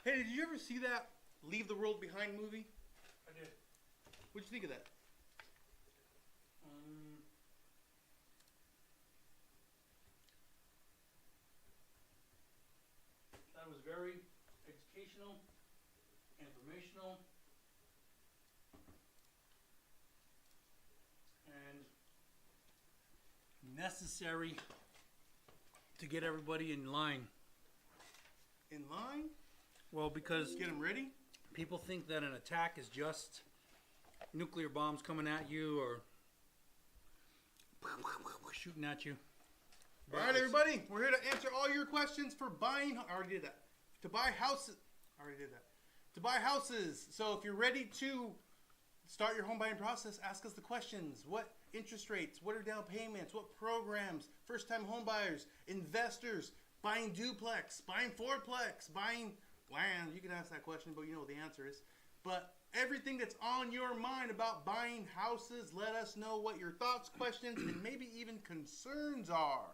Hey, did you ever see that Leave the World Behind movie? I did. What'd you think of that? That was very educational, informational, and necessary to get everybody in line. In line? Well, because Get them ready? people think that an attack is just nuclear bombs coming at you or shooting at you. All right, everybody. We're here to answer all your questions for buying. I already did that. To buy houses. I already did that. To buy houses. So if you're ready to start your home buying process, ask us the questions. What interest rates? What are down payments? What programs? First-time home buyers, investors, buying duplex, buying fourplex, buying land. You can ask that question, but you know what the answer is. But everything that's on your mind about buying houses, let us know what your thoughts, questions, and maybe even concerns are.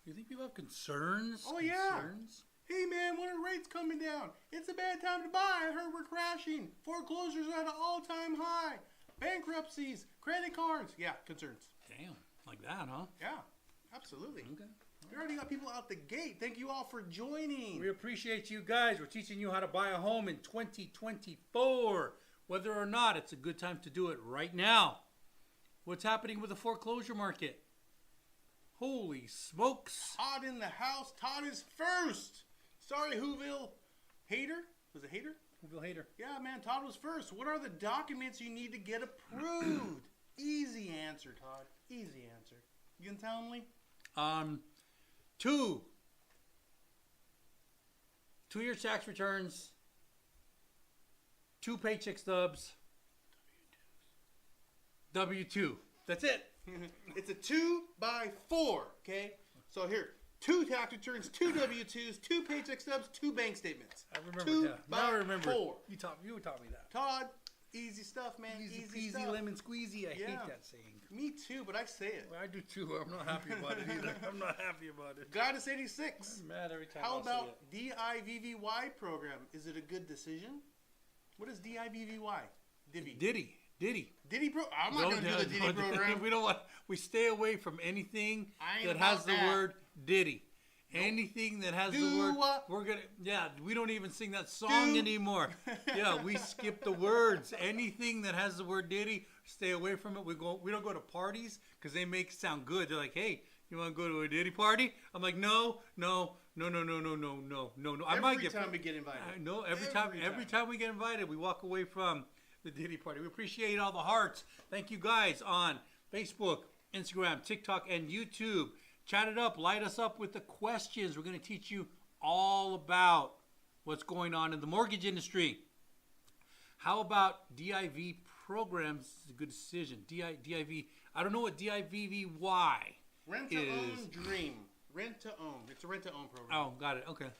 You think people have concerns? Oh, yeah. Concerns? Hey, man, when are rates coming down? It's a bad time to buy. I heard we're crashing. Foreclosures are at an all-time high. Bankruptcies, credit cards. Yeah, concerns. Damn, like that, huh? Yeah, absolutely. Okay. We already got people out the gate. Thank you all for joining. We appreciate you guys. We're teaching you how to buy a home in 2024. Whether or not it's a good time to do it right now. What's happening with the foreclosure market? Holy smokes. Todd in the house. Todd is first. Sorry, Whoville. Hater? Was it Hater? Whoville Hater. Yeah, man, Todd was first. What are the documents you need to get approved? Easy answer, Todd. Easy answer. You can tell him, Lee? 2-year tax returns, 2 paycheck stubs, W-2. That's it. It's a 2x4, okay? So here, 2 tax returns, 2 W-2s, 2 paycheck stubs, 2 bank statements. I remember 2 that. by Now I remember. 4. You taught me that. Todd, easy stuff, man. Easy peasy stuff. lemon squeezy. I Yeah. hate that saying. Me too, but I say it. Well, I do too. I'm not happy about it either. I'm not happy about it. Goddess 86. I'm mad every time How I say about it. DIVVY program? Is it a good decision? What is DIVVY? Divvy. Diddy. Diddy pro? I'm not going to do the Diddy program. We don't want. We stay away from anything I ain't that has the about that. word Diddy. Anything that has the Do word, what? we're gonna. Yeah, we don't even sing that song Do. anymore. Yeah, we skip the words. Anything that has the word Diddy, stay away from it. We don't go to parties because they make it sound good. They're like, hey, you want to go to a Diddy party? I'm like, no. I might Every time we get invited. I know every time we get invited, we walk away from the Diddy party. We appreciate all the hearts. Thank you guys on Facebook, Instagram, TikTok, and YouTube. Chat it up. Light us up with the questions. We're going to teach you all about what's going on in the mortgage industry. How about DIV programs? It's a good decision. DIV. I don't know what DIVVY Rent to own dream. Rent to own. It's a rent to own program. Oh, got it. Okay.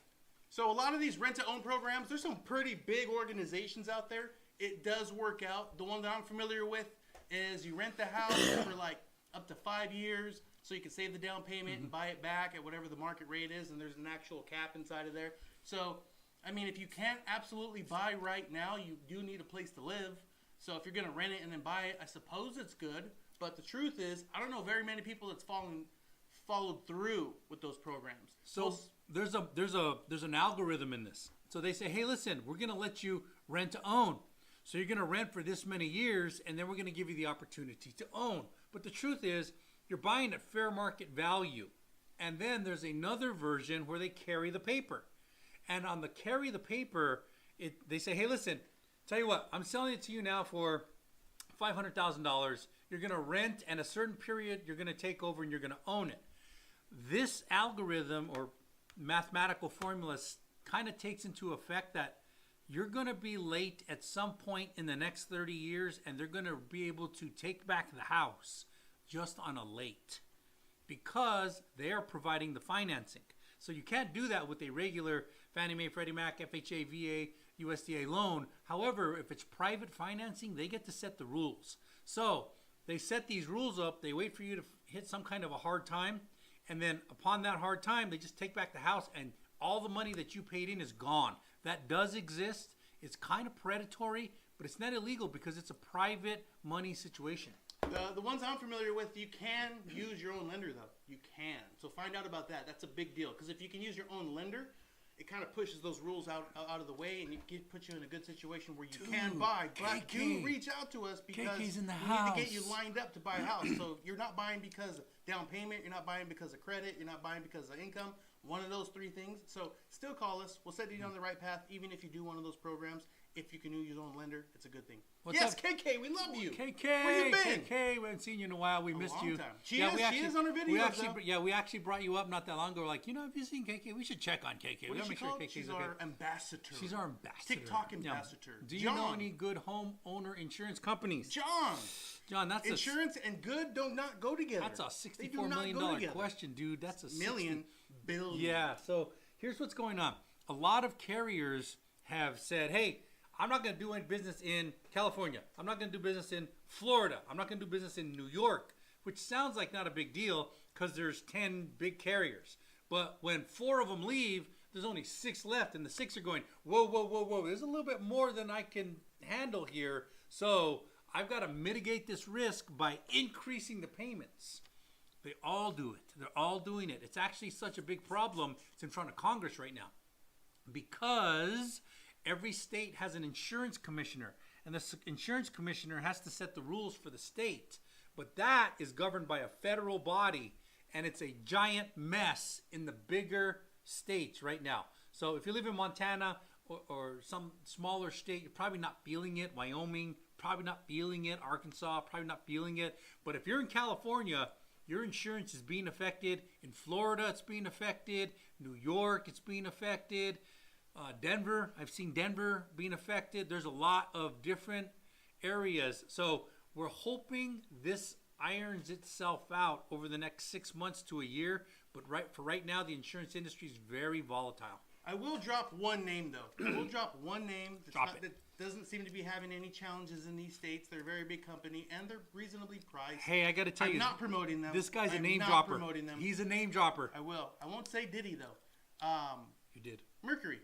So a lot of these rent to own programs, there's some pretty big organizations out there. It does work out. The one that I'm familiar with is you rent the house for like up to 5 years, so you can save the down payment and buy it back at whatever the market rate is, and there's an actual cap inside of there. So, I mean, if you can't absolutely buy right now, you do need a place to live. So if you're going to rent it and then buy it, I suppose it's good. But the truth is, I don't know very many people that's followed through with those programs. So there's an algorithm in this. So they say, hey, listen, we're going to let you rent to own. So you're going to rent for this many years, and then we're going to give you the opportunity to own. But the truth is, you're buying at fair market value. And then there's another version where they carry the paper. And on the carry the paper, they say, hey, listen, tell you what, I'm selling it to you now for $500,000. You're going to rent, and a certain period you're going to take over and you're going to own it. This algorithm or mathematical formula kind of takes into effect that you're going to be late at some point in the next 30 years, and they're going to be able to take back the house just on a late because they are providing the financing. So you can't do that with a regular Fannie Mae, Freddie Mac, FHA, VA, USDA loan. However, if it's private financing, they get to set the rules. So they set these rules up. They wait for you to hit some kind of a hard time. And then upon that hard time, they just take back the house and all the money that you paid in is gone. That does exist. It's kind of predatory, but it's not illegal because it's a private money situation. The ones I'm familiar with, you can use your own lender, though. You can. So find out about that. That's a big deal. Because if you can use your own lender, it kind of pushes those rules out of the way, and it puts you in a good situation where you can buy. But do reach out to us because KK's in the we need to get house. you lined up to buy a house. So you're not buying because of down payment, you're not buying because of credit, you're not buying because of income. One of those three things. So still call us. We'll set you on the right path, even if you do one of those programs. If you can use your own lender, it's a good thing. What's yes, up? KK, we love you. KK, where you been? KK, we haven't seen you in a while. We missed long you. Time. She is on her videos. We actually brought you up not that long ago. We're like, have you seen KK? We should check on KK. What We is gotta she make sure called? KK's She's okay. our ambassador. She's our ambassador. TikTok ambassador. Do you know any good homeowner insurance companies? John, that's insurance and good do not go together. That's a $64 million question, dude. That's a billion. Yeah. So here's what's going on. A lot of carriers have said, hey, I'm not going to do any business in California. I'm not going to do business in Florida. I'm not going to do business in New York, which sounds like not a big deal because there's 10 big carriers. But when 4 of them leave, there's only 6 left, and the 6 are going, whoa. There's a little bit more than I can handle here. So I've got to mitigate this risk by increasing the payments. They all do it. They're all doing it. It's actually such a big problem. It's in front of Congress right now because every state has an insurance commissioner, and the insurance commissioner has to set the rules for the state. But that is governed by a federal body, and it's a giant mess in the bigger states right now. So if you live in Montana or some smaller state, you're probably not feeling it. Wyoming, probably not feeling it. Arkansas, probably not feeling it. But if you're in California, your insurance is being affected. In Florida, it's being affected. New York, it's being affected. Denver, I've seen Denver being affected. There's a lot of different areas. So we're hoping this irons itself out over the next 6 months to a year. But right now, the insurance industry is very volatile. I will drop one name, though. I will drop one name that doesn't seem to be having any challenges in these states. They're a very big company, and they're reasonably priced. Hey, I got to tell you. I'm not promoting them. This guy's a name not dropper. Promoting them. He's a name dropper. I will. I won't say Diddy, though. You did. Mercury.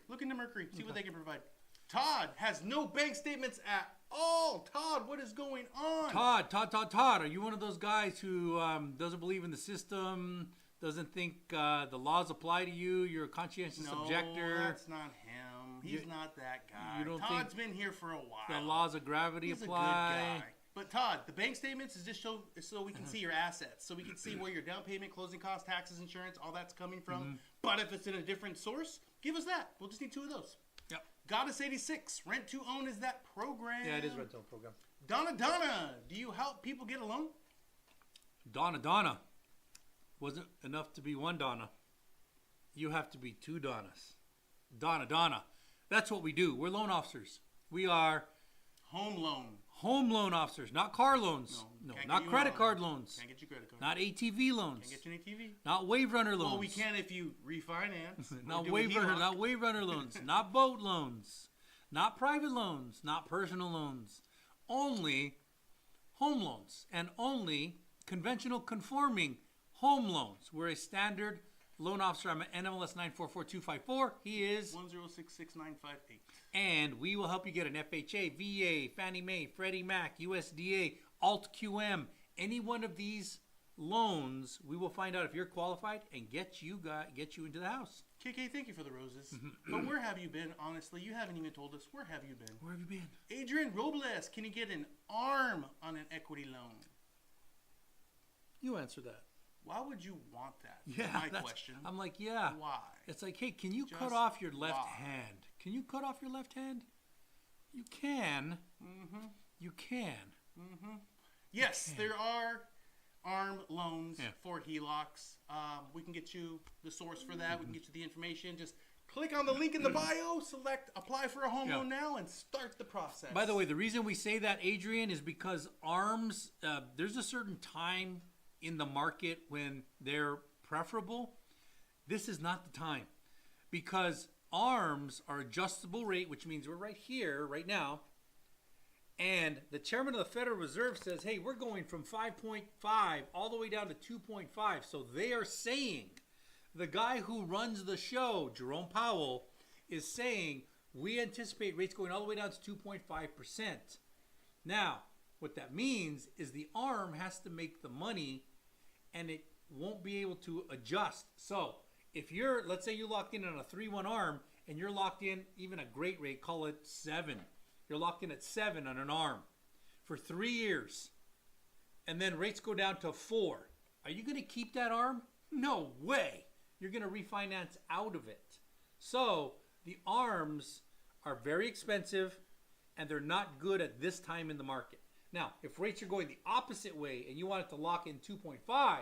Look into Mercury. See what they can provide. Todd has no bank statements at all. Todd, what is going on? Todd. Are you one of those guys who doesn't believe in the system, doesn't think the laws apply to you? You're a conscientious objector. No, that's not him. He's not that guy. Todd's been here for a while. The laws of gravity apply. He's a good guy. But Todd, the bank statements is just so we can see your assets, so we can see where your down payment, closing costs, taxes, insurance, all that's coming from. But if it's in a different source, give us that. We'll just need 2 of those. Yep. Goddess 86, Rent to Own is that program. Yeah, it is Rent to Own program. Donna, do you help people get a loan? Donna. Wasn't enough to be one Donna. You have to be 2 Donnas. Donna. That's what we do. We're loan officers. We are home loan officers, not car loans. No, not credit card loans. Can't get you credit card. Not ATV loans. Can't get you an ATV. Not wave runner loans. Well, we can if you refinance. Not wave runner loans. Not boat loans. Not private loans. Not personal loans. Only home loans and only conventional conforming home loans. We're a standard loan officer. I'm at NMLS 944254. He is 1066958. And we will help you get an FHA, VA, Fannie Mae, Freddie Mac, USDA, Alt QM. Any one of these loans, we will find out if you're qualified and get you into the house. KK, thank you for the roses. But where have you been? Honestly, you haven't even told us. Where have you been? Where have you been? Adrian Robles, can you get an ARM on an equity loan? You answer that. Why would you want that? Yeah, my question. I'm like, yeah. Why? It's like, hey, can you cut off your left hand? Can you cut off your left hand? You can. Mm-hmm. You can. Mm-hmm. Yes, there are ARM loans for HELOCs. We can get you the source for that. We can get you the information. Just click on the link in the bio, select apply for a home loan now, and start the process. By the way, the reason we say that, Adrian, is because ARMs, there's a certain time in the market when they're preferable. This is not the time, because ARMs are adjustable rate, which means we're right here right now, and the chairman of the Federal Reserve says, hey, we're going from 5.5 all the way down to 2.5. So they are saying The guy who runs the show, Jerome Powell, is saying we anticipate rates going all the way down to 2.5%. Now, what that means is the arm has to make the money and it won't be able to adjust. So if you're, let's say you locked in on a 3-1 arm and you're locked in even a great rate, call it 7. You're locked in at 7 on an arm for 3 years. And then rates go down to 4. Are you going to keep that arm? No way. You're going to refinance out of it. So the arms are very expensive and they're not good at this time in the market. Now, if rates are going the opposite way and you wanted to lock in 2.5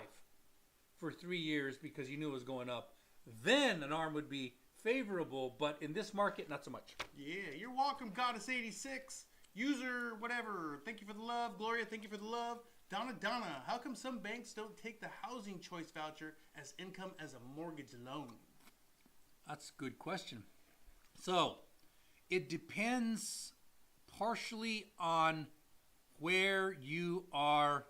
for 3 years because you knew it was going up, then an arm would be favorable, but in this market, not so much. Yeah, you're welcome, Goddess86. User, whatever, thank you for the love. Gloria, thank you for the love. Donna, how come some banks don't take the housing choice voucher as income as a mortgage loan? That's a good question. So, it depends partially on where you are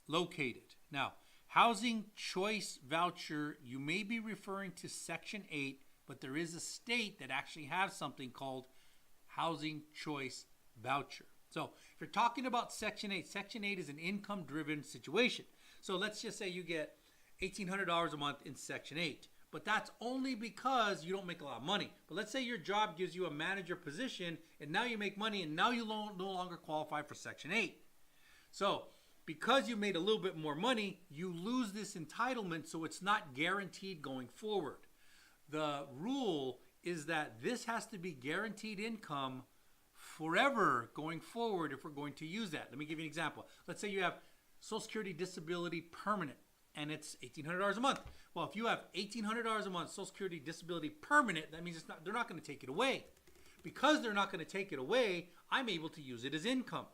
located. Now, housing choice voucher, you may be referring to Section 8, but there is a state that actually has something called housing choice voucher. So if you're talking about Section 8, Section 8 is an income-driven situation. So let's just say you get $1,800 a month in Section 8, but that's only because you don't make a lot of money. But let's say your job gives you a manager position, and now you make money, and now you no longer qualify for Section 8. So because you made a little bit more money, you lose this entitlement, so it's not guaranteed going forward. The rule is that this has to be guaranteed income forever going forward if we're going to use that. Let me give you an example. Let's say you have Social Security Disability Permanent and it's $1,800 a month. Well, if you have $1,800 a month Social Security Disability Permanent, that means they're not going to take it away. Because they're not going to take it away, I'm able to use it as income.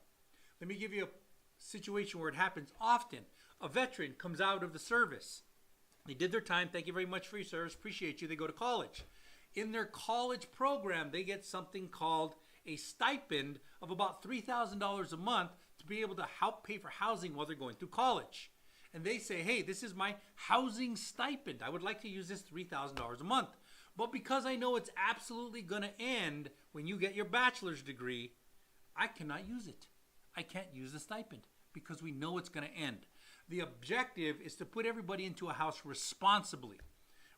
Let me give you a situation where it happens often. A veteran comes out of the service. They did their time. Thank you very much for your service. Appreciate you. They go to college. In their college program, they get something called a stipend of about $3,000 a month to be able to help pay for housing while they're going through college. And they say, hey, this is my housing stipend. I would like to use this $3,000 a month. But because I know it's absolutely going to end when you get your bachelor's degree, I cannot use it. I can't use the stipend because we know it's going to end. The objective is to put everybody into a house responsibly.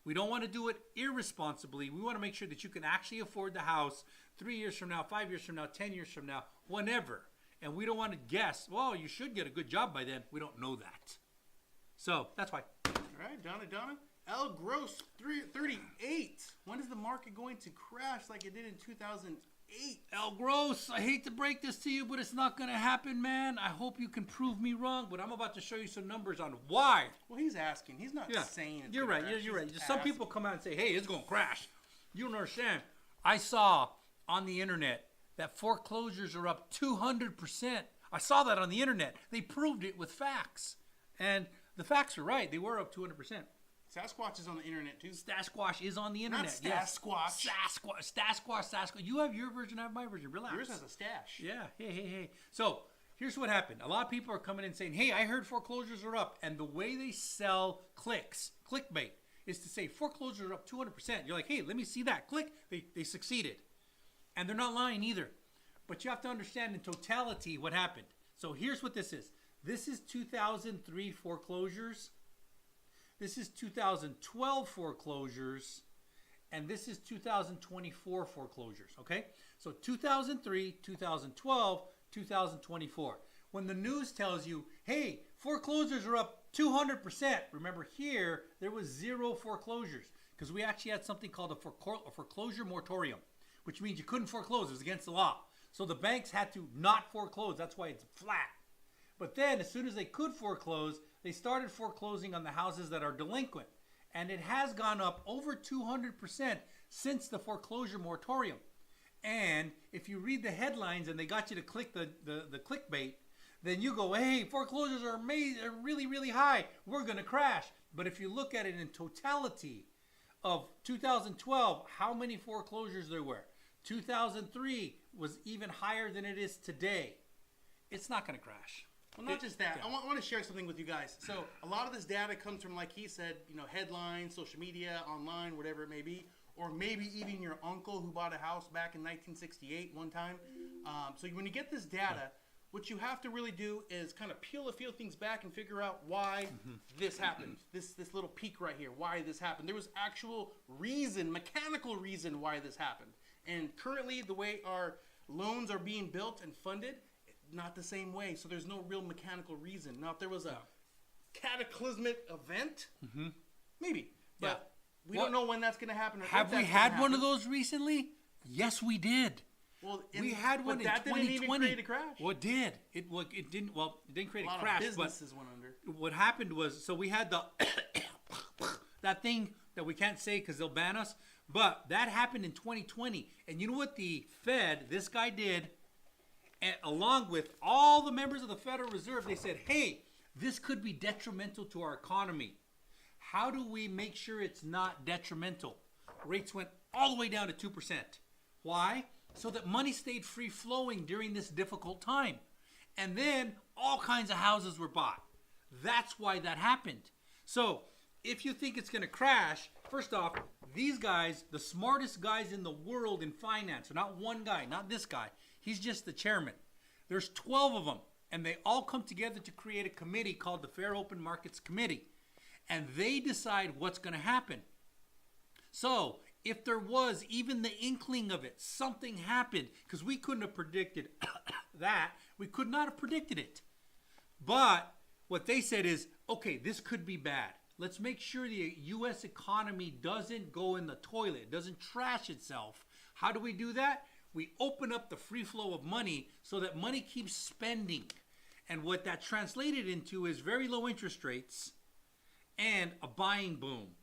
We don't want to do it irresponsibly. We want to make sure that you can actually afford the house 3 years from now, 5 years from now, 10 years from now, whenever. And we don't want to guess, well, you should get a good job by then. We don't know that. So that's why. All right, Donna. El Gross 38. When is the market going to crash like it did in 2008? El Gross, I hate to break this to you, but it's not going to happen, man. I hope you can prove me wrong, but I'm about to show you some numbers on why. Well, he's asking. He's not saying it's You're right. crash. You're right. He's Some asking. people come out and say, hey, it's going to crash. You don't understand. I saw on the internet that foreclosures are up 200%. I saw that on the internet. They proved it with facts. And the facts are right. They were up 200%. Sasquatch is on the internet too. Sasquatch is on the internet. Not Stasquatch. Sasquatch. You have your version, I have my version. Relax. Yours has a stash. Yeah. Hey. So here's what happened. A lot of people are coming in saying, hey, I heard foreclosures are up. And the way they sell clickbait, is to say foreclosures are up 200%. You're like, hey, let me see that. Click. They succeeded. And they're not lying either. But you have to understand in totality what happened. So here's what this is. This is 2003 foreclosures. This is 2012 foreclosures. And this is 2024 foreclosures. Okay? So 2003, 2012, 2024. When the news tells you, hey, foreclosures are up 200%. Remember here, there was 0 foreclosures. Because we actually had something called a foreclosure moratorium. Which means you couldn't foreclose. It was against the law. So the banks had to not foreclose. That's why it's flat. But then as soon as they could foreclose, they started foreclosing on the houses that are delinquent. And it has gone up over 200% since the foreclosure moratorium. And if you read the headlines and they got you to click the clickbait, then you go, hey, foreclosures are really, really high. We're going to crash. But if you look at it in totality of 2012, how many foreclosures there were? 2003 was even higher than it is today. It's not going to crash. Well, not just that. I want to share something with you guys. So a lot of this data comes from, like he said, headlines, social media, online, whatever it may be, or maybe even your uncle who bought a house back in 1968 one time. So when you get this data, what you have to really do is kind of peel a few things back and figure out why this happened. This little peak right here, why this happened. There was actual reason, mechanical reason why this happened. And currently, the way our loans are being built and funded, not the same way. So there's no real mechanical reason. Now, if there was a cataclysmic event, maybe. But we don't know when that's going to happen. Or have we had one of those recently? Yes, we did. Well, we had one in 2020. That didn't even create a crash. Well, it did. It didn't. Well, it didn't create a crash. Of businesses went under. What happened was, so we had the that thing that we can't say because they'll ban us. But that happened in 2020, and you know what the Fed, this guy did, and along with all the members of the Federal Reserve, they said, "Hey, this could be detrimental to our economy. How do we make sure it's not detrimental?" Rates went all the way down to 2%. Why? So that money stayed free flowing during this difficult time. And then all kinds of houses were bought. That's why that happened. So if you think it's going to crash, first off, these guys, the smartest guys in the world in finance, are not one guy, not this guy. He's just the chairman. There's 12 of them, and they all come together to create a committee called the Fair Open Markets Committee. And they decide what's going to happen. So if there was even the inkling of it, something happened, because we couldn't have predicted that. We could not have predicted it. But what they said is, okay, this could be bad. Let's make sure the U.S. economy doesn't go in the toilet, doesn't trash itself. How do we do that? We open up the free flow of money so that money keeps spending. And what that translated into is very low interest rates and a buying boom.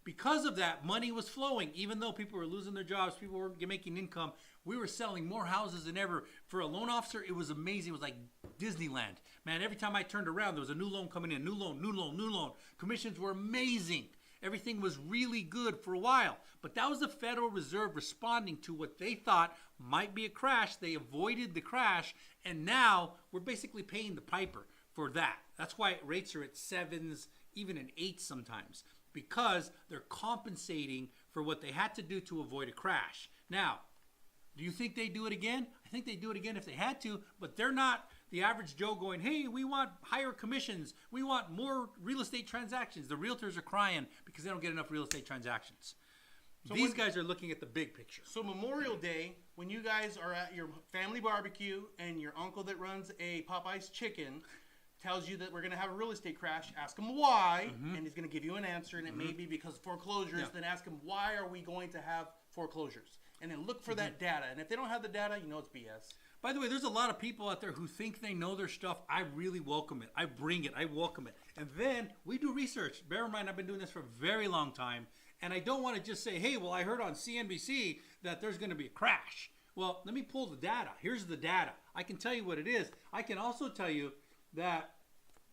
Because of that, money was flowing. Even though people were losing their jobs, people were making income, we were selling more houses than ever. For a loan officer, it was amazing. It was like Disneyland. Man, every time I turned around, there was a new loan coming in. New loan, new loan, new loan. Commissions were amazing. Everything was really good for a while. But that was the Federal Reserve responding to what they thought might be a crash. They avoided the crash, and now we're basically paying the piper for that. That's why rates are at 7s, even in 8s sometimes, because they're compensating for what they had to do to avoid a crash. Now, do you think they do it again? I think they do it again if they had to, but they're not the average Joe going, hey, we want higher commissions. We want more real estate transactions. The realtors are crying because they don't get enough real estate transactions. So these guys are looking at the big picture. So Memorial Day, when you guys are at your family barbecue and your uncle that runs a Popeye's chicken tells you that we're going to have a real estate crash, ask him why, and he's going to give you an answer, and it may be because of foreclosures. Then ask him, why are we going to have foreclosures? And then look for that data. And if they don't have the data, you know it's BS. By the way, there's a lot of people out there who think they know their stuff. I really welcome it. I bring it. I welcome it. And then we do research. Bear in mind, I've been doing this for a very long time. And I don't want to just say, hey, well, I heard on CNBC that there's going to be a crash. Well, let me pull the data. Here's the data. I can tell you what it is. I can also tell you that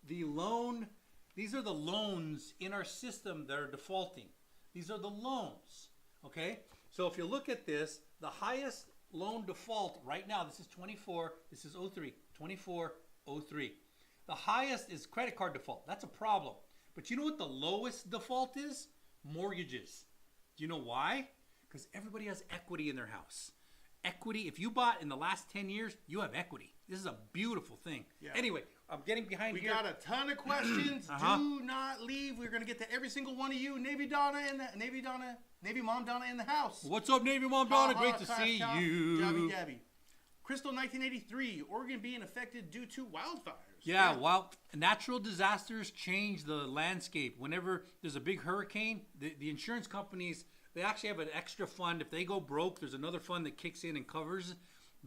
these are the loans in our system that are defaulting. These are the loans, okay? So if you look at this, the highest loan default right now, this is 24, this is 03, 24, 03. The highest is credit card default. That's a problem. But you know what the lowest default is? Mortgages. Do you know why? Because everybody has equity in their house. Equity, if you bought in the last 10 years, you have equity. This is a beautiful thing. Yeah. Anyway, I'm getting behind here. We got a ton of questions. Do not leave. We're going to get to every single one of you. Navy Mom Donna in the house. What's up, Navy Mom Donna? Great to see you. Jabby Dabby. Crystal 1983, Oregon being affected due to wildfires. Yeah, natural disasters change the landscape. Whenever there's a big hurricane, the insurance companies, they actually have an extra fund. If they go broke, there's another fund that kicks in and covers.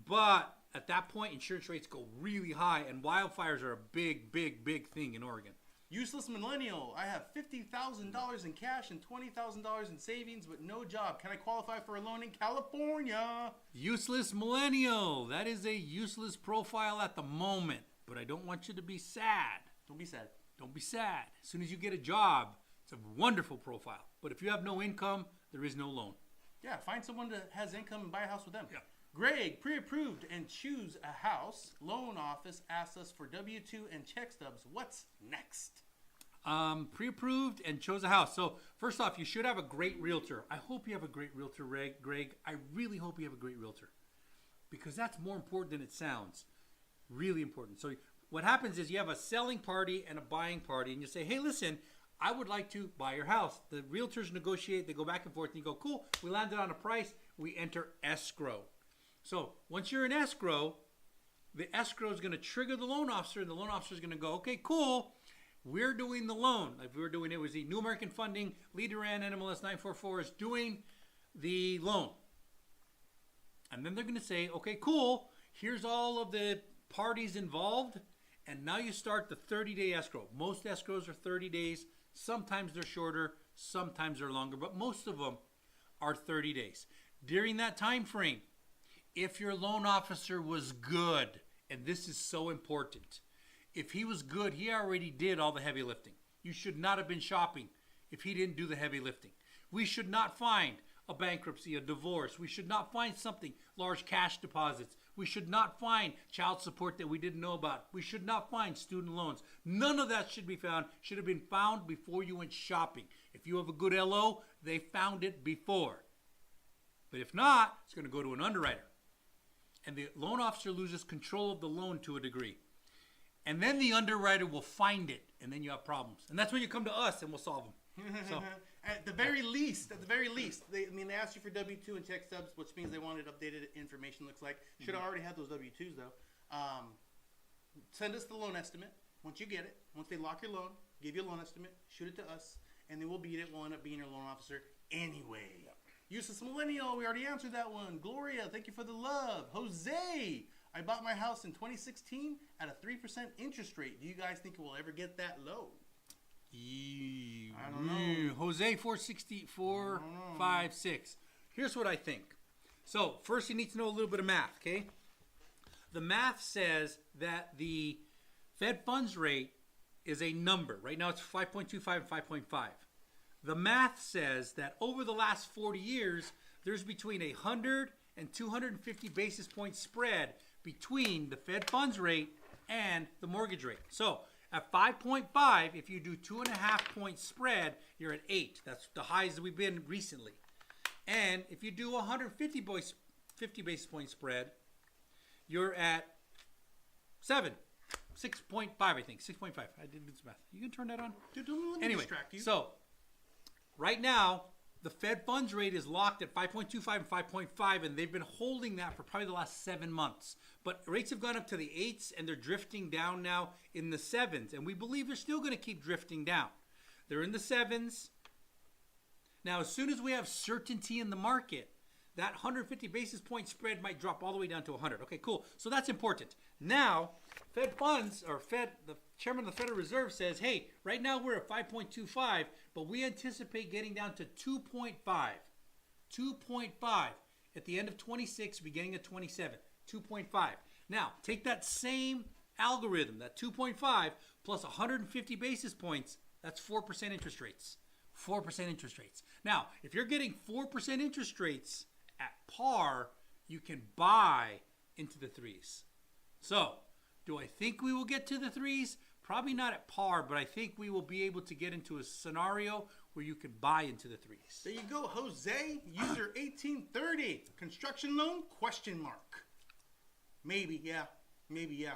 But at that point, insurance rates go really high, and wildfires are a big, big, big thing in Oregon. Useless millennial. I have $50,000 in cash and $20,000 in savings, but no job. Can I qualify for a loan in California? Useless millennial. That is a useless profile at the moment, but I don't want you to be sad. Don't be sad. Don't be sad. As soon as you get a job, it's a wonderful profile. But if you have no income, there is no loan. Yeah, find someone that has income and buy a house with them. Yeah. Greg, pre-approved and choose a house. Loan office asks us for W-2 and check stubs. What's next? Pre-approved and chose a house. So first off, you should have a great realtor. I hope you have a great realtor, Greg. I really hope you have a great realtor, because that's more important than it sounds. Really important. So what happens is you have a selling party and a buying party, and you say, hey, listen, I would like to buy your house. The realtors negotiate. They go back and forth, and you go, cool, we landed on a price. We enter escrow. So once you're in escrow, the escrow is going to trigger the loan officer, and the loan officer is going to go, okay, cool, we're doing the loan. Like we were doing, it was the New American Funding, Lead Iran, NMLS 944 is doing the loan. And then they're going to say, okay, cool, here's all of the parties involved, and now you start the 30-day escrow. Most escrows are 30 days. Sometimes they're shorter, sometimes they're longer, but most of them are 30 days. During that time frame, if your loan officer was good, and this is so important, if he was good, he already did all the heavy lifting. You should not have been shopping if he didn't do the heavy lifting. We should not find a bankruptcy, a divorce. We should not find something, large cash deposits. We should not find child support that we didn't know about. We should not find student loans. None of that should be found. Should have been found before you went shopping. If you have a good LO, they found it before. But if not, it's going to go to an underwriter. And the loan officer loses control of the loan to a degree. And then the underwriter will find it, and then you have problems. And that's when you come to us, and we'll solve them. So, at the very least, they asked you for W-2 and check stubs, which means they wanted updated information, looks like. Should have already had those W-2s, though. Send us the loan estimate. Once you get it, once they lock your loan, give you a loan estimate, shoot it to us, and then we'll beat it. We'll end up being your loan officer anyway. Yep. Useless Millennial, we already answered that one. Gloria, thank you for the love. Jose, I bought my house in 2016 at a 3% interest rate. Do you guys think it will ever get that low? I don't know. Jose 456. Here's what I think. So first you need to know a little bit of math, okay? The math says that the Fed funds rate is a number. Right now it's 5.25 and 5.5. The math says that over the last 40 years, there's between 100 and 250 basis point spread between the Fed funds rate and the mortgage rate. So at 5.5, if you do 2.5 point spread, you're at 8. That's the highs we've been recently. And if you do 150 basis point spread, you're at 7. 6.5, I think. 6.5. I did this math. You can turn that on? Dude, don't let me distract you. So right now, the Fed funds rate is locked at 5.25 and 5.5, and they've been holding that for probably the last 7 months. But rates have gone up to the 8s, and they're drifting down now in the 7s. And we believe they're still going to keep drifting down. They're in the 7s. Now, as soon as we have certainty in the market, that 150 basis point spread might drop all the way down to 100. Okay, cool. So that's important. Now, Fed funds, or the chairman of the Federal Reserve says, hey, right now we're at 5.25, but we anticipate getting down to 2.5. 2.5 at the end of 26, beginning of 27. 2.5. Now, take that same algorithm, that 2.5 plus 150 basis points, that's 4% interest rates. 4% interest rates. Now, if you're getting 4% interest rates at par, you can buy into the 3s. So, do I think we will get to the 3s? Probably not at par, but I think we will be able to get into a scenario where you can buy into the 3s. There you go, Jose. User 1830. Construction loan? Question mark. Maybe, yeah. Maybe, yeah.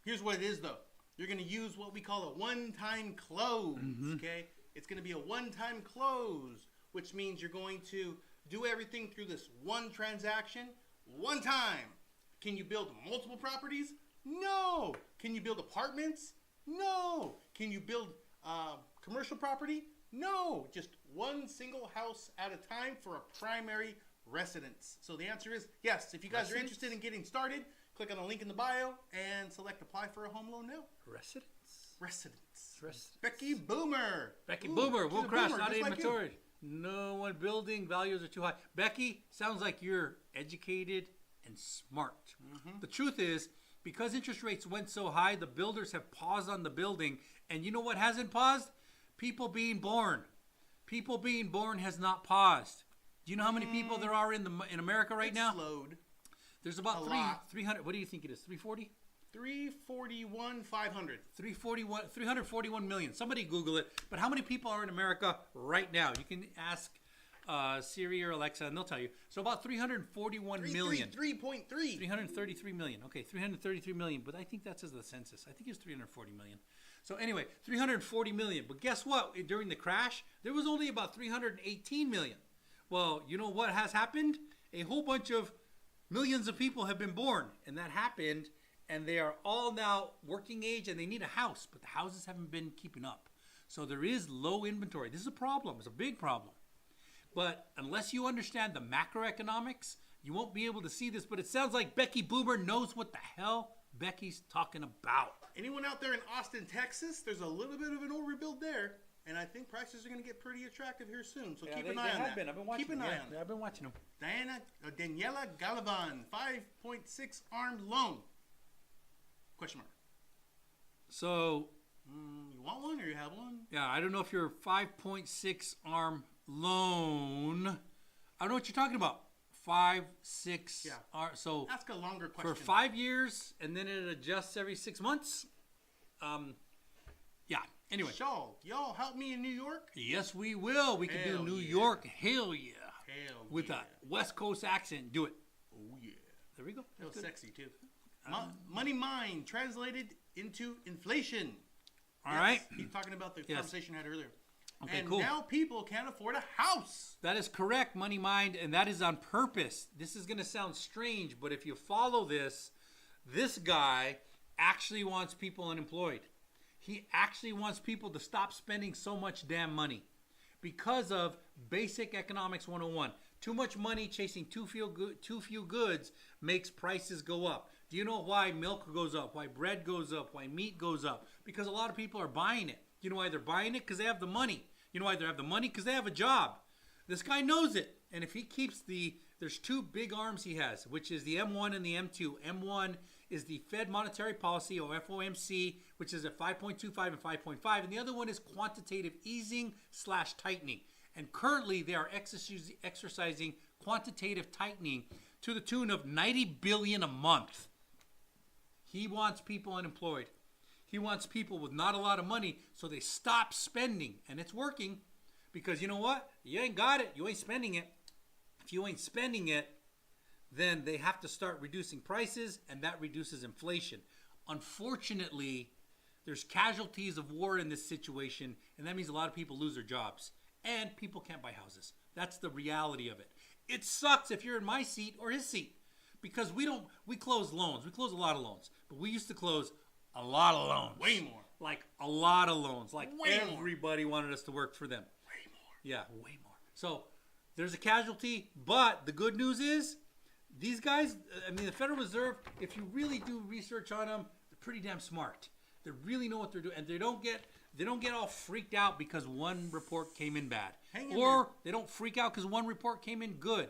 Here's what it is, though. You're going to use what we call a one-time close, okay? It's going to be a one-time close, which means you're going to do everything through this one transaction, one time. Can you build multiple properties? No. Can you build apartments? No. Can you build commercial property? No. Just one single house at a time for a primary residence. So the answer is yes. If you guys are interested in getting started, click on the link in the bio and select apply for a home loan now. Residence. Becky Boomer. Boomer. We'll crash. Boomer, Not just like inventory. No one building. Values are too high. Becky, sounds like you're educated and smart. The truth is, because interest rates went so high, the builders have paused on the building. And you know what hasn't paused? People being born. People being born has not paused. Do you know how many people there are in America right now? Slowed. There's about A lot. 300. What do you think it is? 340? 341,500. 341 million. Somebody Google it. But how many people are in America right now? You can ask Siri or Alexa, and they'll tell you. So about 341 million. 3.3. 333 million. Okay, 333 million. But I think that's as the census. I think it's 340 million. So anyway, 340 million. But guess what? During the crash, there was only about 318 million. Well, you know what has happened? A whole bunch of millions of people have been born, and that happened. And they are all now working age, and they need a house, but the houses haven't been keeping up. So there is low inventory. This is a problem. It's a big problem. But unless you understand the macroeconomics, you won't be able to see this. But it sounds like Becky Boomer knows what the hell Becky's talking about. Anyone out there in Austin, Texas, there's a little bit of an overbuild there. And I think prices are going to get pretty attractive here soon. So keep an eye on that. I've been watching keep an eye on that. I've been watching them. Daniela Galavan, 5.6 armed loan. Question mark. So, you want one or you have one? Yeah, I don't know if you're 5.6 arm loan. I don't know what you're talking about. 5, 6. Yeah. So ask a longer question. For 5 years, and then it adjusts every 6 months. Yeah. Anyway. Y'all help me in New York? Yes, we will. We can do New York. Hell yeah. Hell With a West Coast accent. Do it. Oh yeah. There we go. Feels sexy too. Money mind translated into inflation. All right. He's talking about the conversation I had earlier. Okay, and cool. now people can't afford a house. That is correct, Money Mind, and that is on purpose. This is going to sound strange, but if you follow this guy actually wants people unemployed. He actually wants people to stop spending so much damn money because of basic economics 101. Too much money chasing too few goods makes prices go up. Do you know why milk goes up, why bread goes up, why meat goes up? Because a lot of people are buying it. You know why they're buying it? Because they have the money. You know why they have the money? Because they have a job. This guy knows it. And if he keeps there's two big arms he has, which is the M1 and the M2. M1 is the Fed Monetary Policy, or FOMC, which is at 5.25 and 5.5. And the other one is quantitative easing/tightening. And currently they are exercising quantitative tightening to the tune of $90 billion a month. He wants people unemployed. He wants people with not a lot of money, so they stop spending. And it's working because you know what? You ain't got it. You ain't spending it. If you ain't spending it, then they have to start reducing prices, and that reduces inflation. Unfortunately, there's casualties of war in this situation, and that means a lot of people lose their jobs. And people can't buy houses. That's the reality of it. It sucks if you're in my seat or his seat. Because we close loans. We close a lot of loans. But we used to close a lot of loans. Way more. Like a lot of loans. Like way everybody wanted us to work for them. Way more. Yeah, way more. So there's a casualty. But the good news is these guys, the Federal Reserve, if you really do research on them, they're pretty damn smart. They really know what they're doing. And they don't get all freaked out because one report came in bad. Or they don't freak out because one report came in good.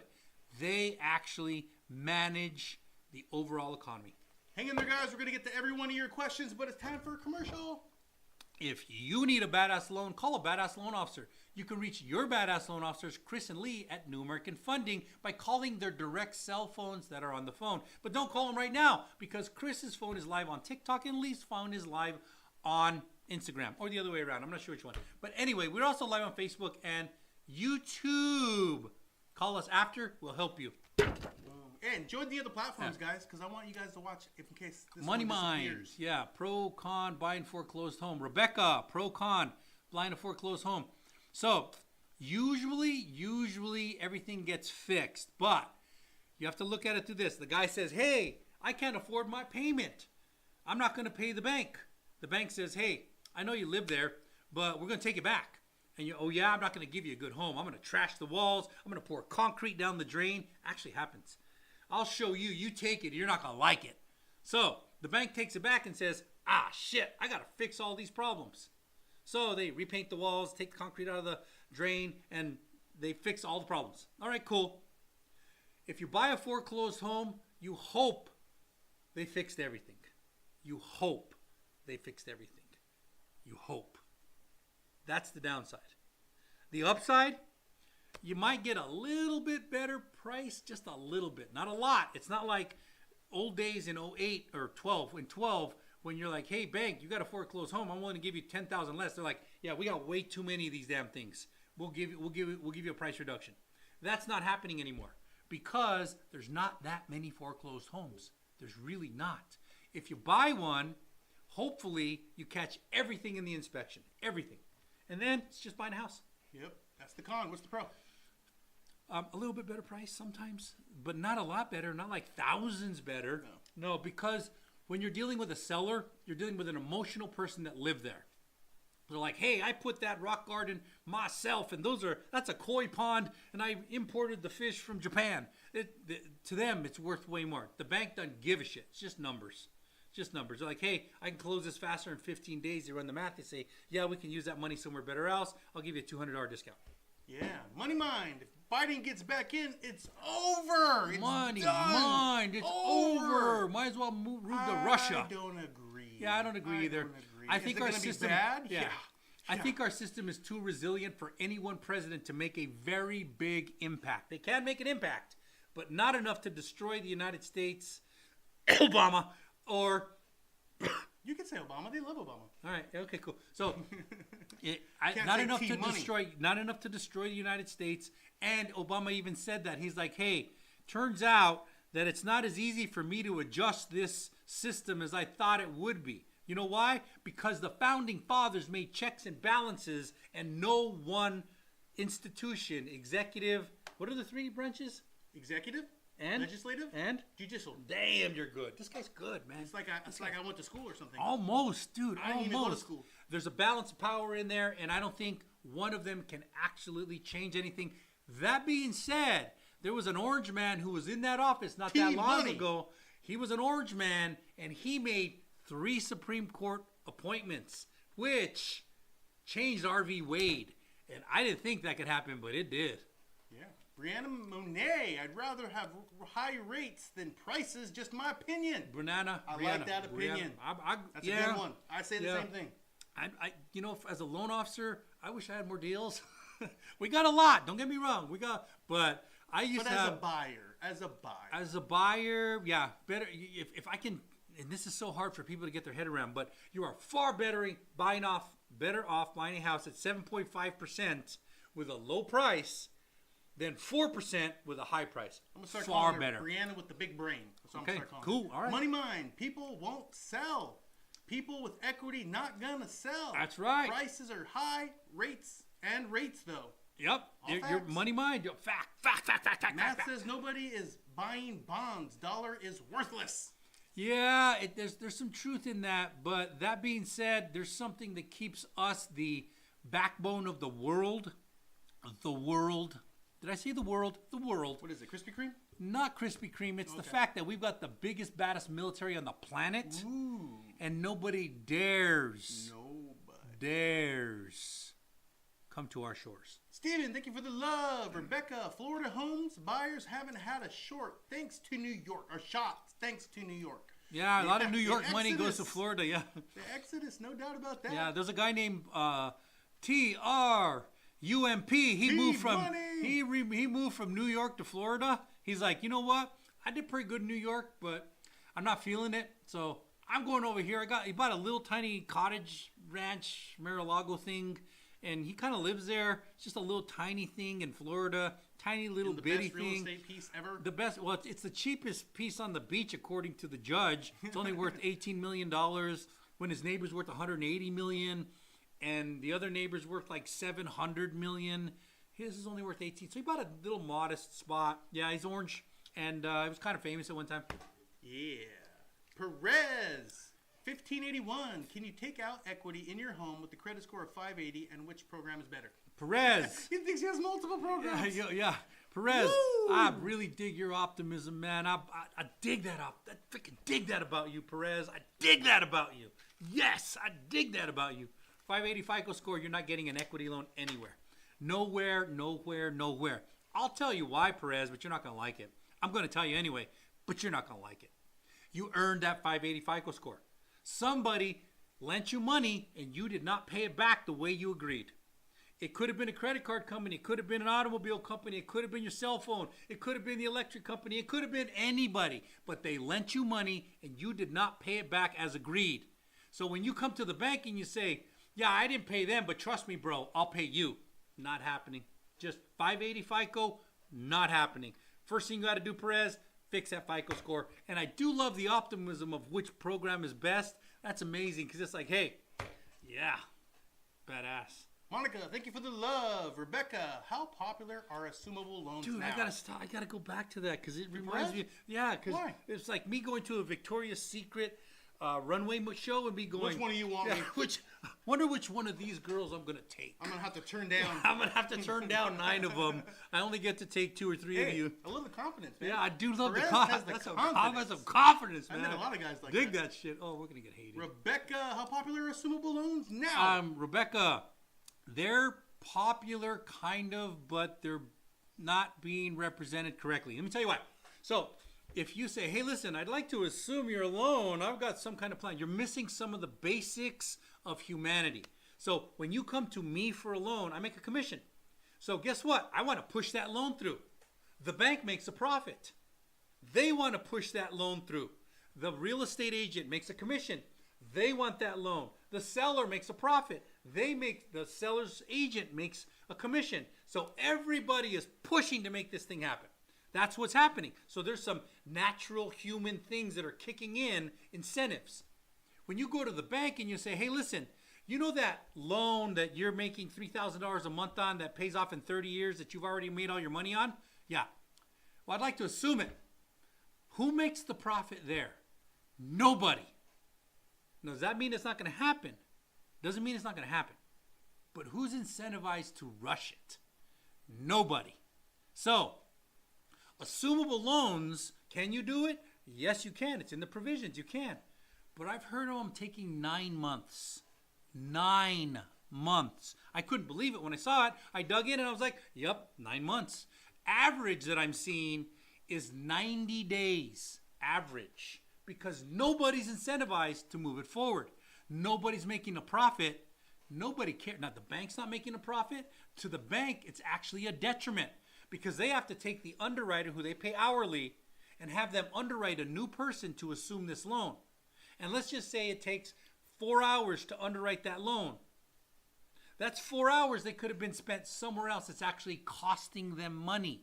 They actually manage the overall economy. Hang in there, guys. We're going to get to every one of your questions, but it's time for a commercial. If you need a badass loan, call a badass loan officer. You can reach your badass loan officers, Chris and Lee, at New American Funding by calling their direct cell phones that are on the phone. But don't call them right now because Chris's phone is live on TikTok and Lee's phone is live on Instagram, or the other way around. I'm not sure which one. But anyway, we're also live on Facebook and YouTube. Call us after. We'll help you. And join the other platforms, guys, because I want you guys to watch in case this Money one Mind. disappears. Yeah, pro, con, buying foreclosed home. Rebecca, pro, con, buying a foreclosed home. So usually everything gets fixed, but you have to look at it through this. The guy says, hey, I can't afford my payment. I'm not going to pay the bank. The bank says, hey, I know you live there, but we're going to take it back. And you, oh yeah, I'm not going to give you a good home. I'm going to trash the walls. I'm going to pour concrete down the drain. Actually happens. I'll show you. You take it. You're not going to like it. So the bank takes it back and says, ah, shit, I got to fix all these problems. So they repaint the walls, take the concrete out of the drain, and they fix all the problems. All right, cool. If you buy a foreclosed home, you hope they fixed everything. You hope they fixed everything. You hope. That's the downside. The upside, You might get a little bit better price, just a little bit, not a lot. It's not like old days in '08 or 12. In 12, when you're like, hey, bank, you got a foreclosed home. I'm willing to give you 10,000 less. They're like, yeah, we got way too many of these damn things. We'll give you a price reduction. That's not happening anymore because there's not that many foreclosed homes. There's really not. If you buy one, hopefully you catch everything in the inspection, everything, and then it's just buying a house. Yep, that's the con. What's the pro? A little bit better price sometimes, but not a lot better, not like thousands better. No, because when you're dealing with a seller, you're dealing with an emotional person that lived there. They're like, hey, I put that rock garden myself, and that's a koi pond, and I imported the fish from Japan. To them, it's worth way more. The bank doesn't give a shit. It's just numbers. Just numbers. They're like, hey, I can close this faster in 15 days. They run the math. They say, yeah, we can use that money somewhere better else. I'll give you a $200 discount. Yeah, money mind. If Biden gets back in, it's over. It's money done. mind. It's over. Might as well move to Russia. I don't agree. Yeah, I don't agree either. I think our system. Bad? Yeah. I think our system is too resilient for any one president to make a very big impact. They can make an impact, but not enough to destroy the United States, Obama, or you can say Obama. They love Obama. All right. Okay. Cool. So, not enough to destroy the United States. And Obama even said that he's like, "Hey, turns out that it's not as easy for me to adjust this system as I thought it would be. You know why? Because the founding fathers made checks and balances, and no one institution, executive. What are the three branches? Executive, and legislative, and judicial. Damn, you're good. This guy's good, man. It's like I went to school or something. Almost, dude. I didn't even go to school. There's a balance of power in there, and I don't think one of them can absolutely change anything. That being said, there was an orange man who was in that office not that long ago. He was an orange man, and he made 3 Supreme Court appointments, which changed R.V. Wade. And I didn't think that could happen, but it did. Yeah. Brianna Monet, I'd rather have high rates than prices, just my opinion. Brianna. I like that opinion. That's a good one. I say the same thing. As a loan officer, I wish I had more deals. We got a lot. Don't get me wrong. But I used to have. As a buyer, yeah, better. If I can, and this is so hard for people to get their head around, but you are far better off buying a house at 7.5% with a low price than 4% with a high price. I'm gonna start far calling her Brianna with the big brain. That's what I'm gonna start calling her. All right. Money mind. People won't sell. People with equity not gonna sell. That's right. Prices are high. Rates though. Yep. Your money mind. Fact. Math says nobody is buying bonds. Dollar is worthless. Yeah, there's some truth in that. But that being said, there's something that keeps us the backbone of the world. The world. Did I say the world? The world. What is it, Krispy Kreme? Not Krispy Kreme. It's the fact that we've got the biggest, baddest military on the planet. Ooh. And nobody dares come to our shores. Steven, thank you for the love. Rebecca, Florida homes buyers haven't had a short thanks to New York. Or shot thanks to New York. Yeah, a lot of New York money goes to Florida, yeah. The exodus, no doubt about that. Yeah, there's a guy named TRUMP. He moved from New York to Florida. He's like, you know what? I did pretty good in New York, but I'm not feeling it. So I'm going over here. He bought a little tiny cottage ranch, Mar-a-Lago thing. And he kind of lives there. It's just a little tiny thing in Florida. Tiny little bitty thing. The best real estate piece ever? The best. Well, it's the cheapest piece on the beach, according to the judge. It's only worth $18 million when his neighbor's worth $180 million. And the other neighbor's worth like $700 million. His is only worth 18. So he bought a little modest spot. Yeah, he's orange. And he was kind of famous at one time. Yeah. Perez. 1581. Can you take out equity in your home with the credit score of 580, and which program is better? Perez. He thinks he has multiple programs. Yeah. Perez, Woo! I really dig your optimism, man. I dig that up. I freaking dig that about you, Perez. I dig that about you. Yes, I dig that about you. 580 FICO score, you're not getting an equity loan anywhere. Nowhere. I'll tell you why, Perez, but you're not going to like it. I'm going to tell you anyway, but you're not going to like it. You earned that 580 FICO score. Somebody lent you money and you did not pay it back the way you agreed. It could have been a credit card company. It could have been an automobile company. It could have been your cell phone. It could have been the electric company. It could have been anybody. But they lent you money and you did not pay it back as agreed. So when you come to the bank and you say, yeah, I didn't pay them, but trust me, bro, I'll pay you. Not happening. Just 580 FICO, not happening. First thing you got to do, Perez, fix that FICO score. And I do love the optimism of which program is best. That's amazing because it's like, hey, yeah, badass. Monica, thank you for the love. Rebecca, how popular are assumable loans Dude, now? I gotta stop. I gotta go back to that because it reminds me. Yeah, because it's like me going to a Victoria's Secret runway show and me going. Which one do you want me? Wonder which one of these girls I'm gonna take. I'm gonna have to turn down. I'm gonna have to turn down 9 of them. I only get to take 2 or 3 of you. I love the confidence, man. Yeah, I do love Perez the confidence. has the That's some confidence, man. I met a lot of guys like Dig that. that shit. Oh, we're gonna get hated. Rebecca, how popular are assumable loans now? Rebecca, they're popular, kind of, but they're not being represented correctly. Let me tell you why. So, if you say, hey, listen, I'd like to assume your loan, I've got some kind of plan, you're missing some of the basics of humanity. So, when you come to me for a loan, I make a commission. So, guess what? I want to push that loan through. The bank makes a profit. They want to push that loan through. The real estate agent makes a commission. They want that loan. The seller makes a profit. The seller's agent makes a commission. So everybody is pushing to make this thing happen. That's what's happening. So there's some natural human things that are kicking in, incentives. When you go to the bank and you say, hey, listen, you know that loan that you're making $3,000 a month on that pays off in 30 years that you've already made all your money on? Yeah. Well, I'd like to assume it. Who makes the profit there? Nobody. Now, does that mean it's not going to happen? Doesn't mean it's not going to happen. But who's incentivized to rush it? Nobody. So, assumable loans, can you do it? Yes, you can. It's in the provisions. You can. But I've heard of them taking 9 months. 9 months. I couldn't believe it when I saw it. I dug in and I was like, yep, 9 months. Average that I'm seeing is 90 days. Average. Because nobody's incentivized to move it forward. Nobody's making a profit. Nobody cares. Now, the bank's not making a profit. To the bank, it's actually a detriment because they have to take the underwriter who they pay hourly and have them underwrite a new person to assume this loan. And let's just say it takes 4 hours to underwrite that loan. That's 4 hours they could have been spent somewhere else. It's actually costing them money.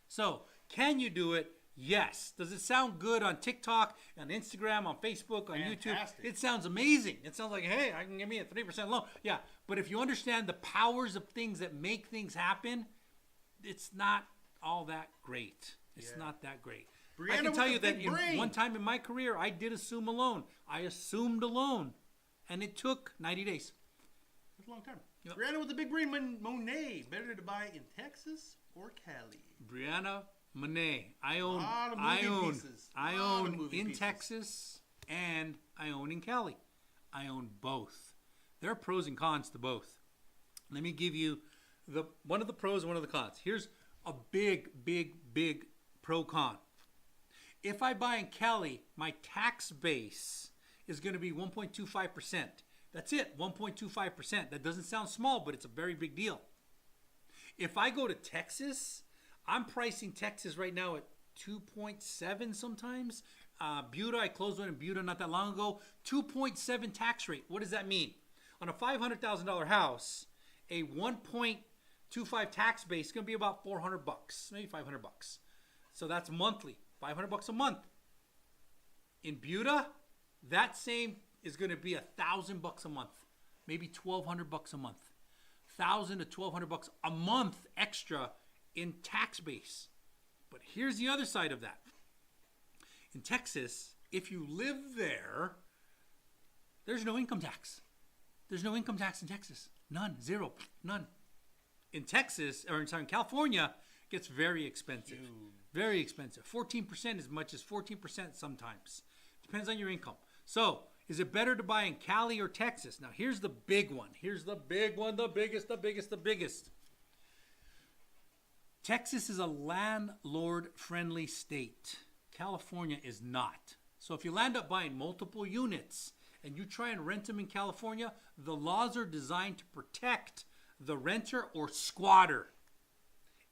So, can you do it? Yes. Does it sound good on TikTok, on Instagram, on Facebook, on YouTube? It sounds amazing. It sounds like, hey, I can give me a 3% loan. Yeah, but if you understand the powers of things that make things happen, it's not all that great. It's not that great. I can tell you that one time in my career, I did assume a loan. I assumed a loan, and it took 90 days. That's a long time. Yep. Brianna with the big brain, Monet. Better to buy in Texas or Cali? Brianna Monet. I own in Texas and I own in Cali. I own both. There are pros and cons to both. Let me give you one of the pros and one of the cons. Here's a big pro con. If I buy in Cali, my tax base is going to be 1.25%. That's it, 1.25%. That doesn't sound small, but it's a very big deal. If I go to Texas, I'm pricing Texas right now at 2.7 sometimes. Buda, I closed one in Buda not that long ago. 2.7 tax rate. What does that mean? On a $500,000 house, a 1.25 tax base is going to be about $400, maybe $500. So that's monthly, $500 a month. In Buda, that same is going to be $1,000 a month, maybe $1,200 a month. $1,000 to $1,200 a month extra in tax base. But here's the other side of that. In Texas, if you live there, there's no income tax. There's no income tax in Texas. None. Zero. None. In Texas, or in California, it gets very expensive. Very expensive. 14%, as much as 14% sometimes. Depends on your income. So, is it better to buy in Cali or Texas? Now, here's the big one. Here's the big one, the biggest. Texas is a landlord-friendly state. California is not. So if you land up buying multiple units and you try and rent them in California, the laws are designed to protect the renter or squatter.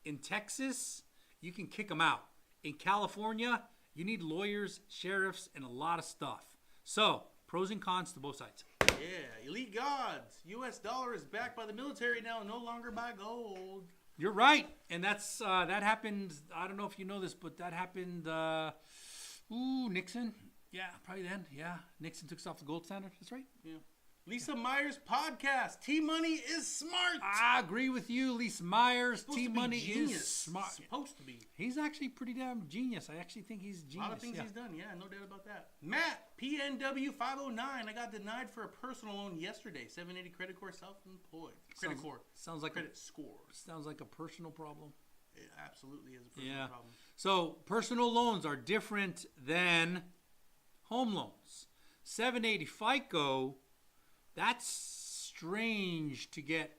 In Texas, you can kick them out. In California, you need lawyers, sheriffs, and a lot of stuff. So, pros and cons to both sides. Yeah, elite gods. U.S. dollar is backed by the military now, no longer by gold. You're right, and that's that happened. I don't know if you know this, but that happened. Nixon. Yeah, probably then. Yeah, Nixon took us off the gold standard. That's right. Yeah. Lisa Myers podcast. T-Money is smart. I agree with you, Lisa Myers. T-Money is smart. Supposed to be. He's actually pretty damn genius. I actually think he's genius. A lot of things he's done. Yeah, no doubt about that. Matt, PNW 509. I got denied for a personal loan yesterday. 780 credit score, self-employed. Credit score. Sounds like credit score. Sounds like a personal problem. It absolutely is a personal problem. So personal loans are different than home loans. 780 FICO. That's strange to get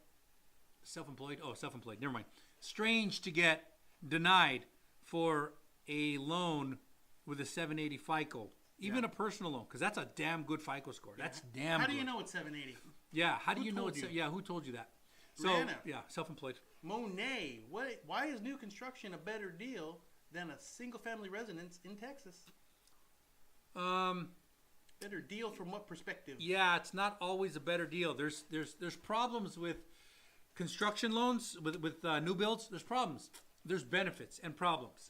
self-employed. Oh, self-employed. Never mind. Strange to get denied for a loan with a 780 FICO. Even a personal loan, because that's a damn good FICO score. Yeah. That's damn good. How do you know it's 780? Yeah, how do you know it's... Yeah, who told you that? So, Rana. Yeah, self-employed. Monet, why is new construction a better deal than a single-family residence in Texas? Better deal from what perspective? Yeah, it's not always a better deal. There's problems with construction loans, with new builds. There's problems. There's benefits and problems.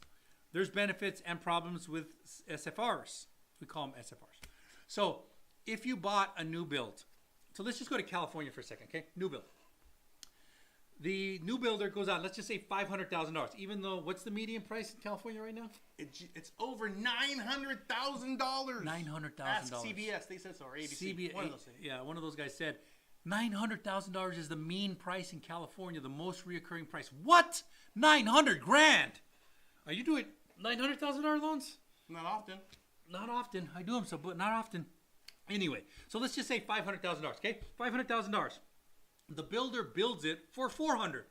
There's benefits and problems with SFRs. We call them SFRs. So if you bought a new build, so let's just go to California for a second, okay? New build. The new builder goes out, let's just say $500,000. Even though, what's the median price in California right now? It's over $900,000. $900,000. Ask CBS, they said so, or ABC. One of those things. Yeah, one of those guys said $900,000 is the mean price in California, the most reoccurring price. What? $900,000? Are you doing $900,000 loans? Not often. Not often. I do them so, but not often. Anyway, so let's just say $500,000. Okay, $500,000. The builder builds it for $400,000.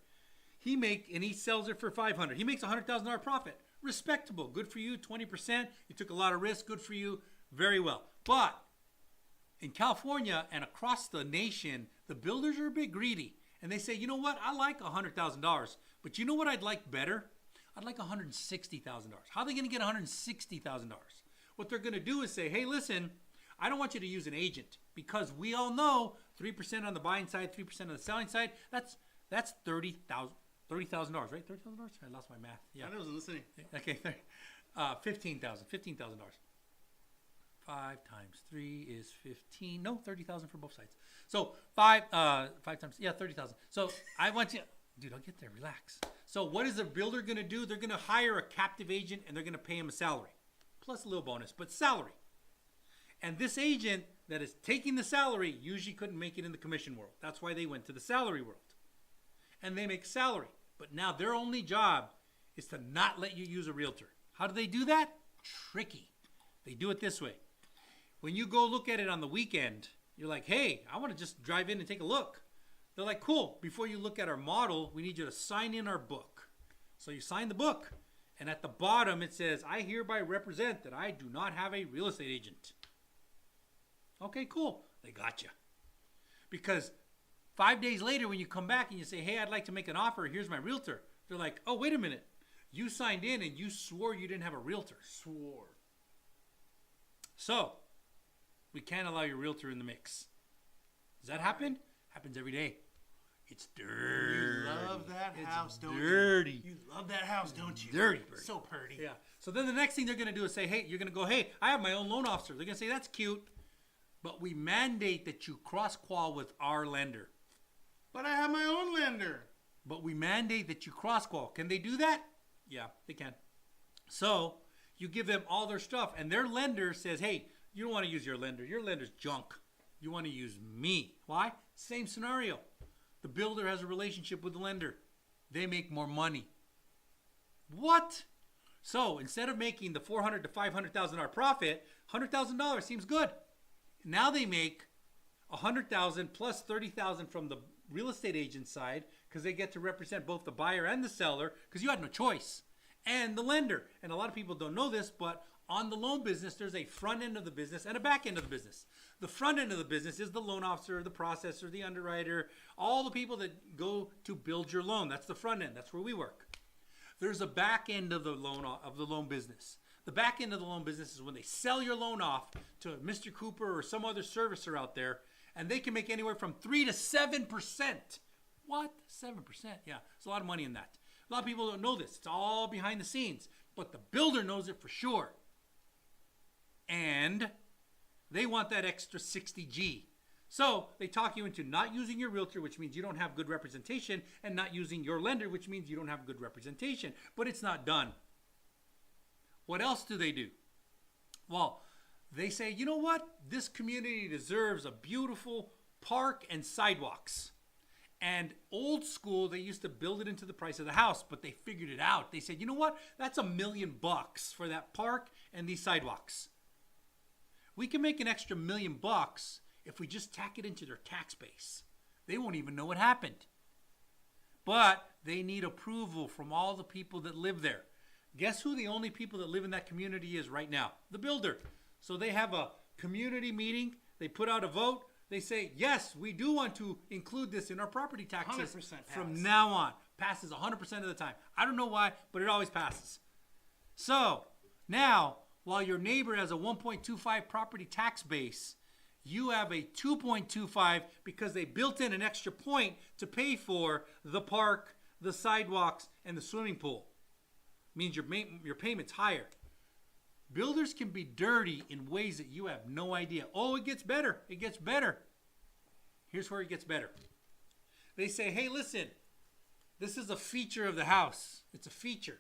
He sells it for $500,000. He makes $100,000 profit. Respectable. Good for you. 20%. You took a lot of risk. Good for you. Very well. But in California and across the nation, the builders are a bit greedy. And they say, you know what? I like $100,000. But you know what I'd like better? I'd like $160,000. How are they going to get $160,000? What they're going to do is say, hey, listen, I don't want you to use an agent, because we all know 3% on the buying side, 3% on the selling side. That's $30,000, right? $30,000. I lost my math. Yeah, I wasn't listening. Okay, $15,000. 5 times 3 is 15. No, 30,000 for both sides. So 5 times 30,000. So I want you, dude. I'll get there. Relax. So what is the builder going to do? They're going to hire a captive agent and they're going to pay him a salary, plus a little bonus, but salary. And this agent that is taking the salary usually couldn't make it in the commission world. That's why they went to the salary world. And they make salary. But now their only job is to not let you use a realtor. How do they do that? Tricky. They do it this way. When you go look at it on the weekend, you're like, hey, I want to just drive in and take a look. They're like, cool. Before you look at our model, we need you to sign in our book. So you sign the book. And at the bottom, it says, I hereby represent that I do not have a real estate agent. Okay, cool. They got you. Because 5 days later, when you come back and you say, hey, I'd like to make an offer, here's my realtor. They're like, oh, wait a minute. You signed in and you swore you didn't have a realtor. Swore. So, we can't allow your realtor in the mix. Does that happen? Happens every day. It's dirty. You love that house, don't you? Dirty. You love that house, don't you? Dirty bird. So pretty. Yeah. So then the next thing they're going to do is say, hey, you're going to go, hey, I have my own loan officer. They're going to say, that's cute. But we mandate that you cross-qual with our lender. But I have my own lender. But we mandate that you cross-qual. Can they do that? Yeah, they can. So you give them all their stuff, and their lender says, hey, you don't want to use your lender. Your lender's junk. You want to use me. Why? Same scenario. The builder has a relationship with the lender. They make more money. What? So instead of making the $400,000 to $500,000 profit, $100,000 seems good. Now they make $100,000 plus $30,000 from the real estate agent side, because they get to represent both the buyer and the seller, because you had no choice, and the lender. And a lot of people don't know this, but on the loan business, there's a front end of the business and a back end of the business. The front end of the business is the loan officer, the processor, the underwriter, all the people that go to build your loan. That's the front end. That's where we work. There's a back end of the loan business. The back end of the loan business is when they sell your loan off to Mr. Cooper or some other servicer out there, and they can make anywhere from 3 to 7%. What? 7%? Yeah, there's a lot of money in that. A lot of people don't know this. It's all behind the scenes, but the builder knows it for sure. And they want that extra 60G. So they talk you into not using your realtor, which means you don't have good representation, and not using your lender, which means you don't have good representation. But it's not done. What else do they do? Well, they say, you know what? This community deserves a beautiful park and sidewalks. And old school, they used to build it into the price of the house, but they figured it out. They said, you know what? That's $1 million for that park and these sidewalks. We can make an extra $1 million if we just tack it into their tax base. They won't even know what happened. But they need approval from all the people that live there. Guess who the only people that live in that community is right now? The builder. So they have a community meeting. They put out a vote. They say, yes, we do want to include this in our property taxes 100% from now on. Passes 100% of the time. I don't know why, but it always passes. So now, while your neighbor has a 1.25 property tax base, you have a 2.25 because they built in an extra point to pay for the park, the sidewalks, and the swimming pool. Means your payment's higher. Builders can be dirty in ways that you have no idea. Oh, it gets better. It gets better. Here's where it gets better. They say, hey, listen, this is a feature of the house. It's a feature.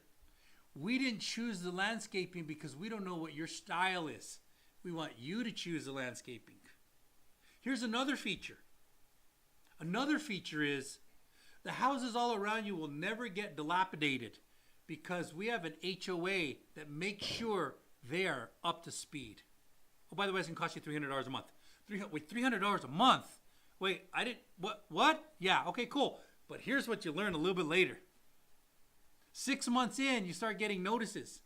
We didn't choose the landscaping because we don't know what your style is. We want you to choose the landscaping. Here's another feature. Another feature is the houses all around you will never get dilapidated because we have an HOA that makes sure they are up to speed. Oh, by the way, it's going to cost you $300 a month. Wait, $300 a month? Wait, I didn't, what? Yeah, okay, cool. But here's what you learn a little bit later. 6 months in, you start getting notices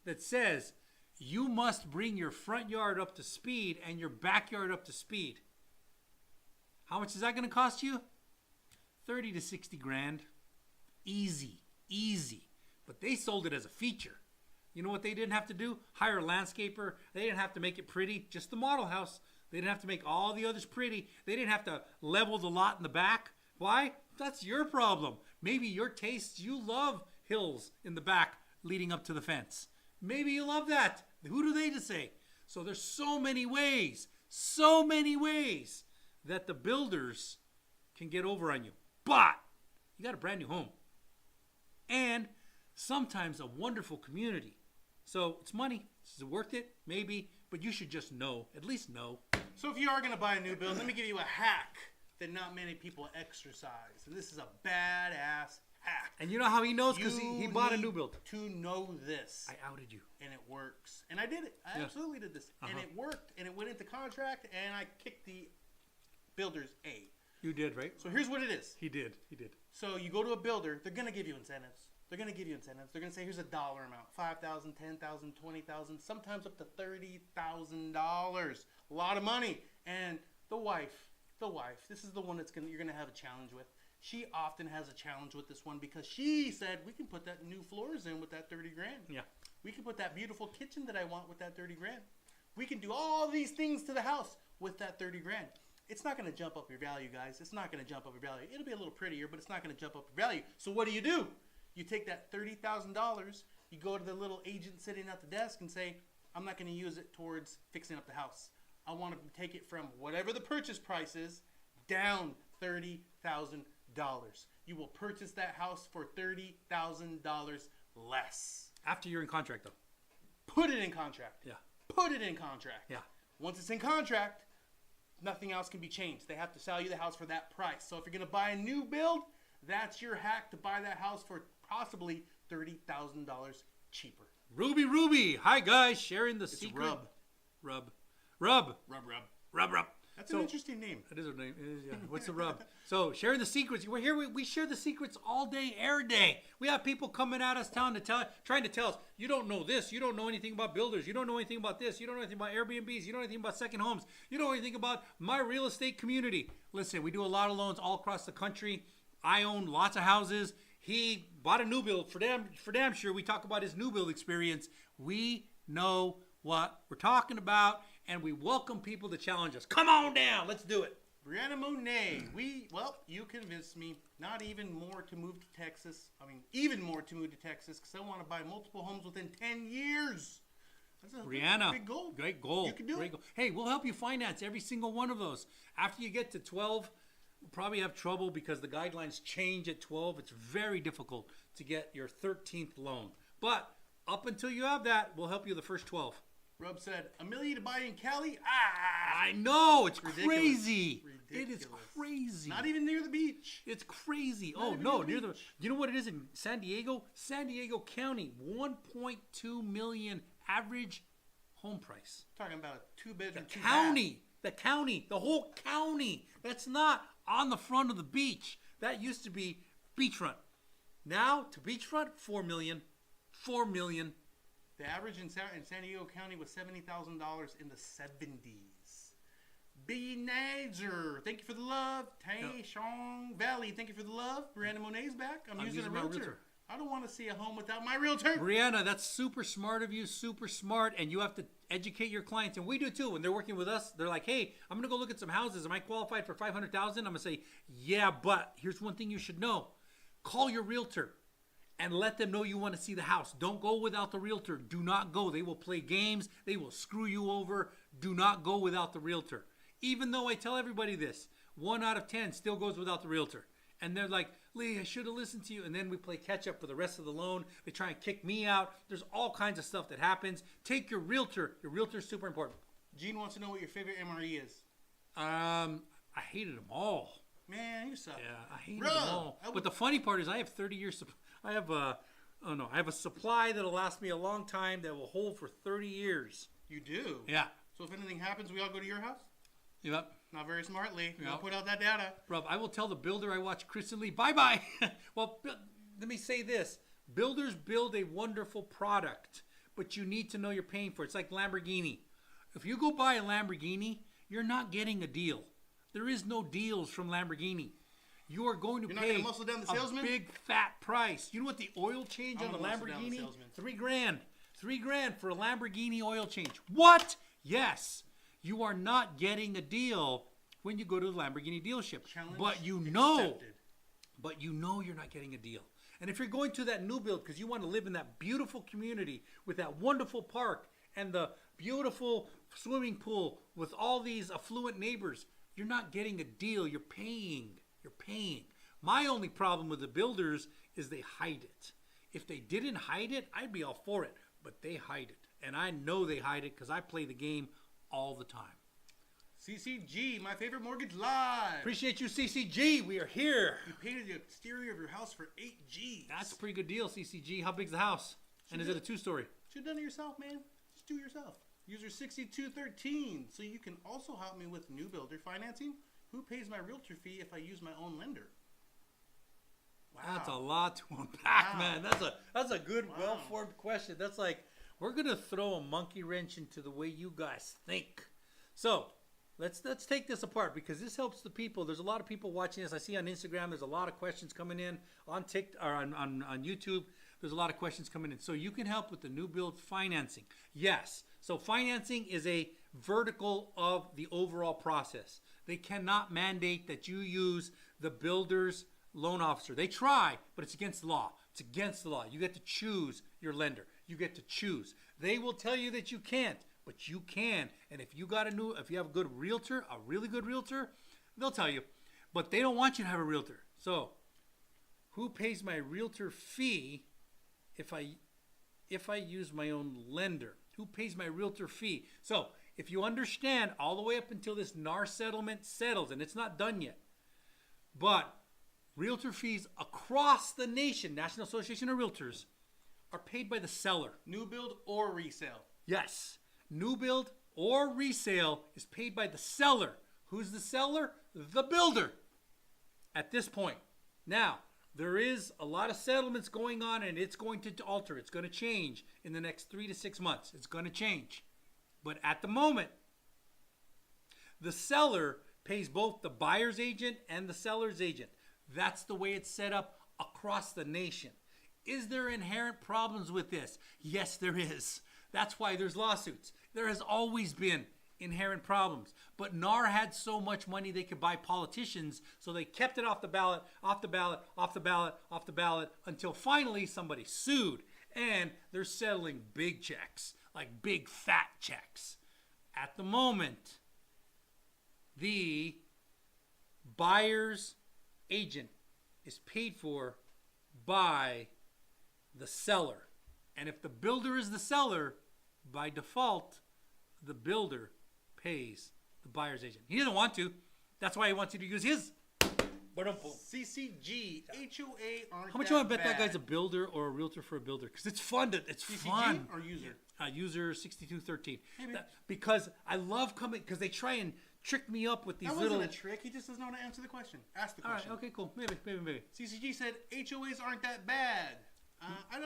that says you must bring your front yard up to speed and your backyard up to speed. How much is that going to cost you? 30 to 60 grand. Easy, easy. But they sold it as a feature. You know what they didn't have to do? Hire a landscaper. They didn't have to make it pretty, just the model house. They didn't have to make all the others pretty. They didn't have to level the lot in the back. Why? That's your problem. Maybe your tastes, you love hills in the back leading up to the fence. Maybe you love that. Who do they to say? So there's so many ways that the builders can get over on you. But you got a brand new home. And sometimes a wonderful community. So it's money. Is it worth it? Maybe. But you should just know. At least know. So if you are going to buy a new build, let me give you a hack that not many people exercise. And this is a badass hack. And you know how he knows? Because he bought a new build. To know this. I outed you. And it works. And I did it. I absolutely did this. And it worked. And it went into contract. And I kicked the builder's A. You did, right? So here's what it is. He did. So you go to a builder. They're going to give you incentives. They're going to give you incentives. They're going to say, here's a dollar amount. $5,000, $10,000, $20,000, sometimes up to $30,000. A lot of money. And the wife, this is the one you're going to have a challenge with. She often has a challenge with this one because she said, we can put that new floors in with that 30 grand. Yeah. We can put that beautiful kitchen that I want with that 30 grand. We can do all these things to the house with that 30 grand. It's not going to jump up your value, guys. It's not going to jump up your value. It'll be a little prettier, but it's not going to jump up your value. So what do? You take that $30,000, you go to the little agent sitting at the desk and say, I'm not going to use it towards fixing up the house. I want to take it from whatever the purchase price is down $30,000. You will purchase that house for $30,000 less. After you're in contract, though. Put it in contract. Yeah. Put it in contract. Yeah. Once it's in contract, nothing else can be changed. They have to sell you the house for that price. So if you're going to buy a new build, that's your hack to buy that house for possibly $30,000 cheaper. Ruby. Hi, guys. Sharing the secret. Rub. Rub. That's an interesting name. That is her name. It is, yeah. What's the rub? So sharing the secrets. We're here. We share the secrets all day, every day. We have people coming at us, trying to tell us, you don't know this. You don't know anything about builders. You don't know anything about this. You don't know anything about Airbnbs. You don't know anything about second homes. You don't know anything about my real estate community. Listen, we do a lot of loans all across the country. I own lots of houses. He bought a new build for damn sure. We talk about his new build experience. We know what we're talking about. And we welcome people to challenge us. Come on down. Let's do it. Brianna Monet. You convinced me not even more to move to Texas. I mean, even more to move to Texas because I want to buy multiple homes within 10 years. That's a Brianna, big goal. Great goal. You can do it. Goal. Hey, we'll help you finance every single one of those. After you get to 12, we'll probably have trouble because the guidelines change at 12. It's very difficult to get your 13th loan. But up until you have that, we'll help you the first 12. Rub said, $1 million to buy in Cali? I know. It's ridiculous. Crazy. Ridiculous. It is crazy. Not even near the beach. It's crazy. Not even near the you know what it is in San Diego? San Diego County, 1.2 million average home price. Talking about a 2-bedroom, The whole county. That's not on the front of the beach. That used to be beachfront. Now to beachfront, 4 million. 4 million. The average in San Diego County was $70,000 in the 70s. B. Nazer, thank you for the love. Tay Shong Valley, thank you for the love. Brianna Monet's back. I'm using a realtor. I don't want to see a home without my realtor. Brianna, that's super smart of you, super smart. And you have to educate your clients. And we do too. When they're working with us, they're like, hey, I'm going to go look at some houses. Am I qualified for $500,000? I'm going to say, yeah, but here's one thing you should know. Call your realtor. And let them know you want to see the house. Don't go without the realtor. Do not go. They will play games. They will screw you over. Do not go without the realtor. Even though I tell everybody this, 1 out of 10 still goes without the realtor. And they're like, Lee, I should have listened to you. And then we play catch up for the rest of the loan. They try and kick me out. There's all kinds of stuff that happens. Take your realtor. Your realtor is super important. Gene wants to know what your favorite MRE is. I hated them all. Man, you suck. Yeah, I hated them all. But the funny part is I have 30 years. I have a supply that'll last me a long time that will hold for 30 years. You do? Yeah. So if anything happens, we all go to your house? Yep. Not very smartly. Yep. Don't put out that data. Rob, I will tell the builder I watch Chris and Lee, bye-bye. Well, let me say this. Builders build a wonderful product, but you need to know you're paying for it. It's like Lamborghini. If you go buy a Lamborghini, you're not getting a deal. There is no deals from Lamborghini. You are going to pay muscle down the salesman? a big fat price. You know what the oil change on the Lamborghini? $3,000. $3,000 for a Lamborghini oil change. What? Yes. You are not getting a deal when you go to the Lamborghini dealership. Challenge but you know you're not getting a deal. And if you're going to that new build because you want to live in that beautiful community with that wonderful park and the beautiful swimming pool with all these affluent neighbors, you're not getting a deal. You're paying. You're paying. My only problem with the builders is they hide it. If they didn't hide it, I'd be all for it. But they hide it. And I know they hide it because I play the game all the time. CCG, my favorite mortgage live. Appreciate you, CCG. We are here. You painted the exterior of your house for $8,000. That's a pretty good deal, CCG. How big's the house? And is it a 2-story? Should have done it yourself, man. Just do it yourself. User 6213. So you can also help me with new builder financing. Who pays my realtor fee if I use my own lender? Wow. That's a lot to unpack, man. That's a good, well-formed question. That's like, we're going to throw a monkey wrench into the way you guys think. So let's take this apart because this helps the people. There's a lot of people watching this. I see on Instagram there's a lot of questions coming in. On TikTok or on YouTube, there's a lot of questions coming in. So you can help with the new build financing. Yes. So financing is a vertical of the overall process. They cannot mandate that you use the builder's loan officer. They try, but it's against the law. It's against the law. You get to choose your lender. You get to choose. They will tell you that you can't, but you can. And if you have a good realtor, a really good realtor, they'll tell you. But they don't want you to have a realtor. So, who pays my realtor fee if I use my own lender? Who pays my realtor fee? So, if you understand all the way up until this NAR settlement settles, and it's not done yet, but realtor fees across the nation, National Association of Realtors, are paid by the seller. New build or resale? Yes. New build or resale is paid by the seller. Who's the seller? The builder at this point. Now, there is a lot of settlements going on, and it's going to alter. It's going to change in the next 3 to 6 months. It's going to change. But at the moment, the seller pays both the buyer's agent and the seller's agent. That's the way it's set up across the nation. Is there inherent problems with this? Yes, there is. That's why there's lawsuits. There has always been inherent problems. But NAR had so much money they could buy politicians, so they kept it off the ballot, off the ballot, off the ballot, off the ballot, until finally somebody sued. And they're settling big checks, like big fat checks. At the moment, the buyer's agent is paid for by the seller. And if the builder is the seller, by default, the builder pays the buyer's agent. He doesn't want to. That's why he wants you to use his. CCG, HOA aren't How much you want to bet that guy's a builder or a realtor for a builder? Because it's fun. It's CCG fun. or user? User 6213. Maybe. Because I love coming, because they try and trick me up with these That little. wasn't a trick. He just doesn't know how to answer the question. Ask the All right, question. okay, cool. Maybe. CCG said HOAs aren't that bad. I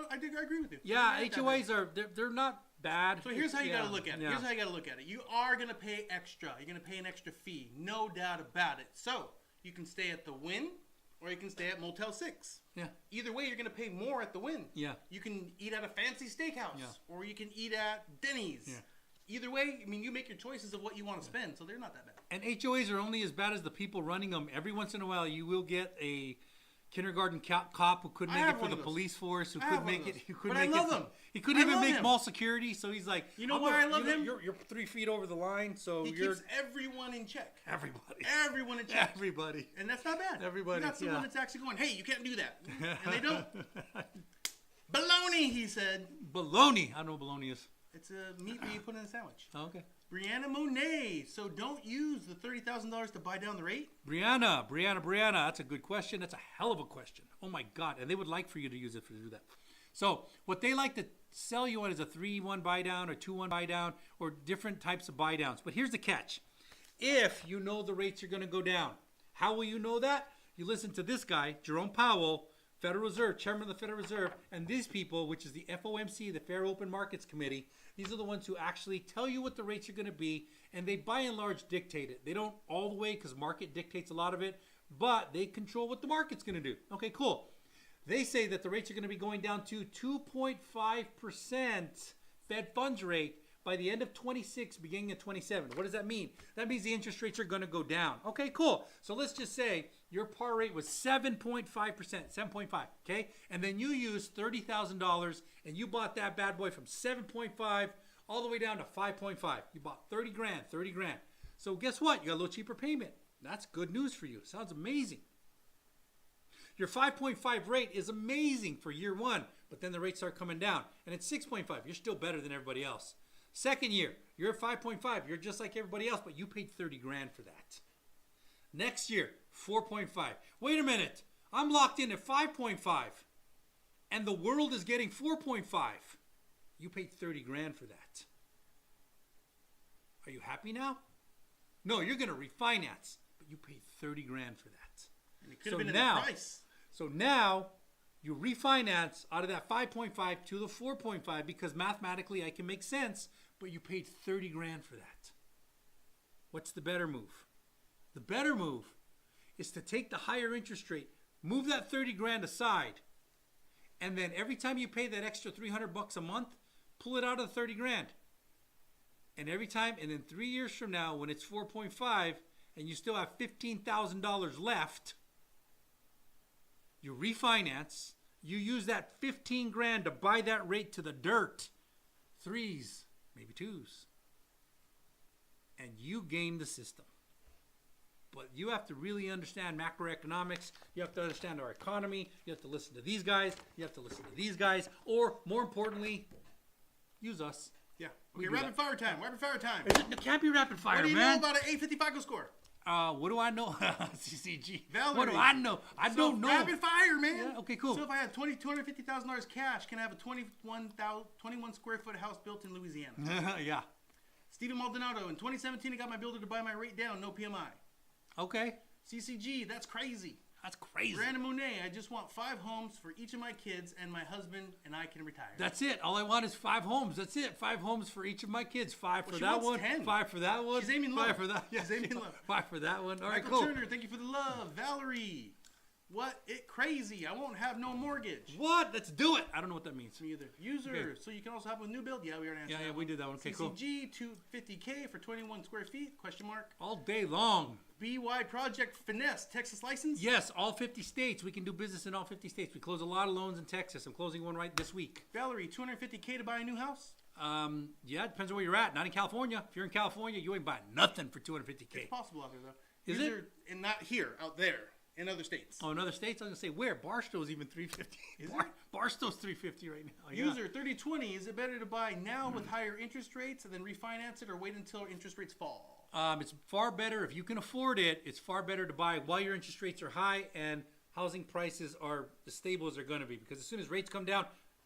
agree with you. Yeah, They're not that HOAs are, they're not bad. So here's how you got to look at it. Yeah. Here's how you got to look at it. You are going to pay extra. You're going to pay an extra fee. No doubt about it. So you can stay at the Wynn or you can stay at Motel 6. Yeah. Either way, you're going to pay more at the Wynn. Yeah. You can eat at a fancy steakhouse. Yeah. Or you can eat at Denny's. Yeah. Either way, I mean, you make your choices of what you want to spend. So they're not that bad. And HOAs are only as bad as the people running them. Every once in a while, you will get a kindergarten cop who couldn't make it for the police force, who couldn't make it. He couldn't make it. He couldn't even make mall security. So he's like, you know why I love him? You're 3 feet over the line, so he you're keeps everyone in check. Everyone in check. Everybody. And that's not bad. Everybody. That's the one that's actually going, hey, you can't do that. And they don't. Baloney, he said. Baloney. I don't know what baloney is. It's a meat that you put in a sandwich. Oh, okay. Brianna Monet. So don't use the $30,000 to buy down the rate? Brianna. That's a good question. That's a hell of a question. Oh, my God. And they would like for you to use it to do that. So what they like to sell you on is a 3-1 buy down or 2-1 buy down or different types of buy downs. But here's the catch. If you know the rates are going to go down, how will you know that? You listen to this guy, Jerome Powell, Federal Reserve, Chairman of the Federal Reserve, and these people, which is the FOMC, the Fair Open Markets Committee, these are the ones who actually tell you what the rates are going to be, and they by and large dictate it. They don't all the way because market dictates a lot of it, but they control what the market's going to do. Okay, cool. They say that the rates are going to be going down to 2.5% Fed funds rate by the end of 26, beginning of 27. What does that mean? That means the interest rates are going to go down. Okay, cool. So let's just say your par rate was 7.5%, 7.5, okay? And then you used $30,000 and you bought that bad boy from 7.5 all the way down to 5.5. You bought 30 grand. So guess what? You got a little cheaper payment. That's good news for you. Sounds amazing. Your 5.5 rate is amazing for year one, but then the rates start coming down. And it's 6.5. You're still better than everybody else. Second year, you're at 5.5. You're just like everybody else, but you paid 30 grand for that. Next year, 4.5. Wait a minute. I'm locked in at 5.5. And the world is getting 4.5. You paid 30 grand for that. Are you happy now? No, you're going to refinance, but you paid 30 grand for that. And it could have been in the price. So now you refinance out of that 5.5 to the 4.5 because mathematically I can make sense, but you paid 30 grand for that. What's the better move? The better move is to take the higher interest rate, move that 30 grand aside, and then every time you pay that extra $300 a month, pull it out of the 30 grand. And every time, and then 3 years from now, when it's 4.5 and you still have $15,000 left, you refinance, you use that 15 grand to buy that rate to the dirt. 3s, maybe 2s. And you game the system. But you have to really understand macroeconomics. You have to understand our economy. You have to listen to these guys. You have to listen to these guys. Or, more importantly, use us. Yeah. Okay, rapid fire time. It can't be rapid fire, man. What do you know about an 850 FICO score? What do I know? CCG. Valerie. What do I know? I don't know. Rapid fire, man. Yeah, okay, cool. So if I have $250,000 cash, can I have a 21 square foot house built in Louisiana? Yeah. Steven Maldonado, in 2017, I got my builder to buy my rate down, no PMI. Okay. CCG, that's crazy. That's crazy. Brandon Monet, I just want 5 homes for each of my kids, and my husband and I can retire. That's it. All I want is 5 homes. That's it. 5 homes for each of my kids. 5 for she that wants one. 10. 5 for that one. She's aiming low. 5 for that. She's aiming low. 5 for that one. All right, Michael cool. Turner, thank you for the love. Valerie, what? It crazy. I won't have no mortgage. What? Let's do it. I don't know what that means. Me either. User, Okay. so you can also have a new build. Yeah, we already answered Yeah, that we did that one. Okay, cool. CCG, 250K for 21 square feet, question mark. All day long. BY Project Finesse, Texas license? Yes, all 50 states. We can do business in all 50 states. We close a lot of loans in Texas. I'm closing one right this week. Valerie, 250K to buy a new house? Yeah, it depends on where you're at. Not in California. If you're in California, you ain't buying nothing for 250K. It's possible out there, though. Is it? And not here, out there, in other states. Oh, in other states? I was going to say, where? Barstow's even 350. Is it? Barstow's 350 right now. Yeah. User, 3020, is it better to buy now with higher interest rates and then refinance it, or wait until interest rates fall? It's far better if you can afford it. It's far better to buy while your interest rates are high and housing prices are as stable as they're going to be. Because as soon as rates come down,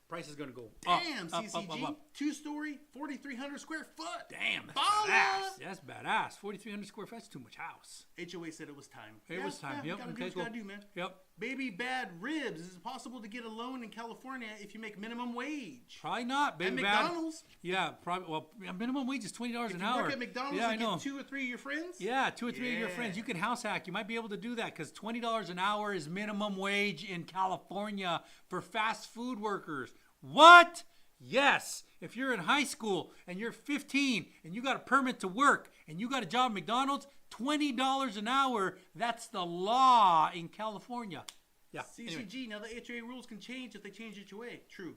price is going to go up. Damn, up, CCG, up. 2-story, 4,300 square foot. Damn, that's Baller. badass. That's badass. 4,300 square feet. That's too much house. HOA said it was time. It was time. Yeah, Yep. gotta do Okay, what you cool. gotta do, man. Yep. Baby Bad Ribs, is it possible to get a loan in California if you make minimum wage? Probably not, baby. At bad. McDonald's? Yeah, probably. Well, minimum wage is $20 If an you hour. work at McDonald's yeah, I and know. get 2 or 3 of your friends? Yeah, 2 or 3 of your Yeah. friends. You can house hack. You might be able to do that because $20 an hour is minimum wage in California for fast food workers. What? Yes. If you're in high school and you're 15 and you got a permit to work and you got a job at McDonald's, $20 an hour, that's the law in California. Yeah. Anyway. CCG, now the HOA rules can change if they change HOA. True.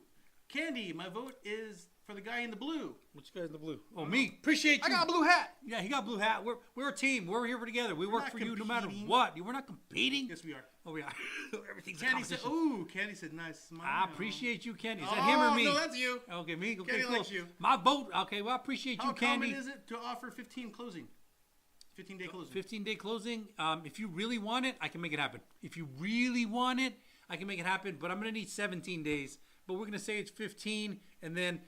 Candy, my vote is for the guy in the blue. Which guy in the blue? Oh, me. Appreciate you. I got a blue hat. Yeah, he got a blue hat. We're a team. We're here for together. We work not for you no matter competing. what. We're not competing. Yes, we are. Oh, we are. Everything's a Candy said, competition. ooh, Candy said, nice smile. I appreciate you, Candy. Is that him or me? No, that's you. Okay, me. Okay, Candy cool. likes you. My vote. Okay, well, I appreciate How you, Candy. common is it to offer 15 closing? 15-day closing. 15-day closing. If you really want it, I can make it happen. If you really want it, I can make it happen. But I'm gonna need 17 days. But we're gonna say it's 15, and then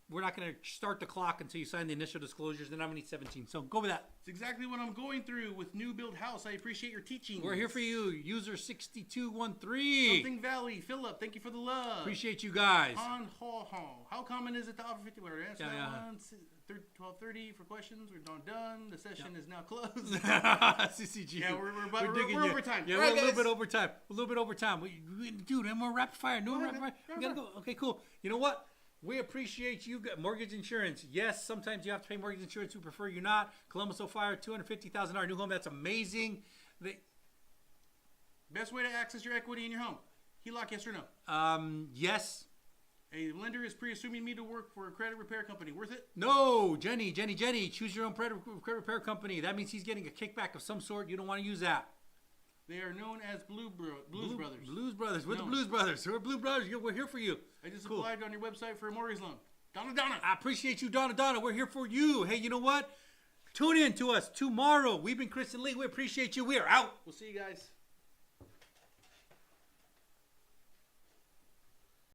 we're not gonna start the clock until you sign the initial disclosures. Then I'm gonna need 17. So go with that. It's exactly what I'm going through with new build house. I appreciate your teaching. We're here for you, user 6213. Something Valley, Philip, thank you for the love. Appreciate you guys. Han Ho Ho. How common is it to offer 50? We're answering Yeah, that yeah. one. 12:30 for questions. We're done. The session is now closed. CCG. Yeah, we're digging we're you. over time. Yeah, All we're right, a little guys. bit over time. A little bit over time. Dude, and more rapid fire. No Go ahead, rapid man. fire. We gotta go. Okay, cool. You know what? We appreciate you. Mortgage insurance. Yes, sometimes you have to pay mortgage insurance. We prefer you not. Columbus Fire, $250,000 new home. That's amazing. Best way to access your equity in your home. HELOC, yes or no? Yes. A lender is pre-assuming me to work for a credit repair company. Worth it? No, Jenny. Choose your own credit repair company. That means he's getting a kickback of some sort. You don't want to use that. They are known as Blues Brothers. Blues Brothers. We're the No. Blues Brothers. We're Blue Brothers. We're here for you. I just Cool. applied on your website for a mortgage loan. Donna. I appreciate you, Donna. We're here for you. Hey, you know what? Tune in to us tomorrow. We've been Chris and Lee. We appreciate you. We are out. We'll see you guys.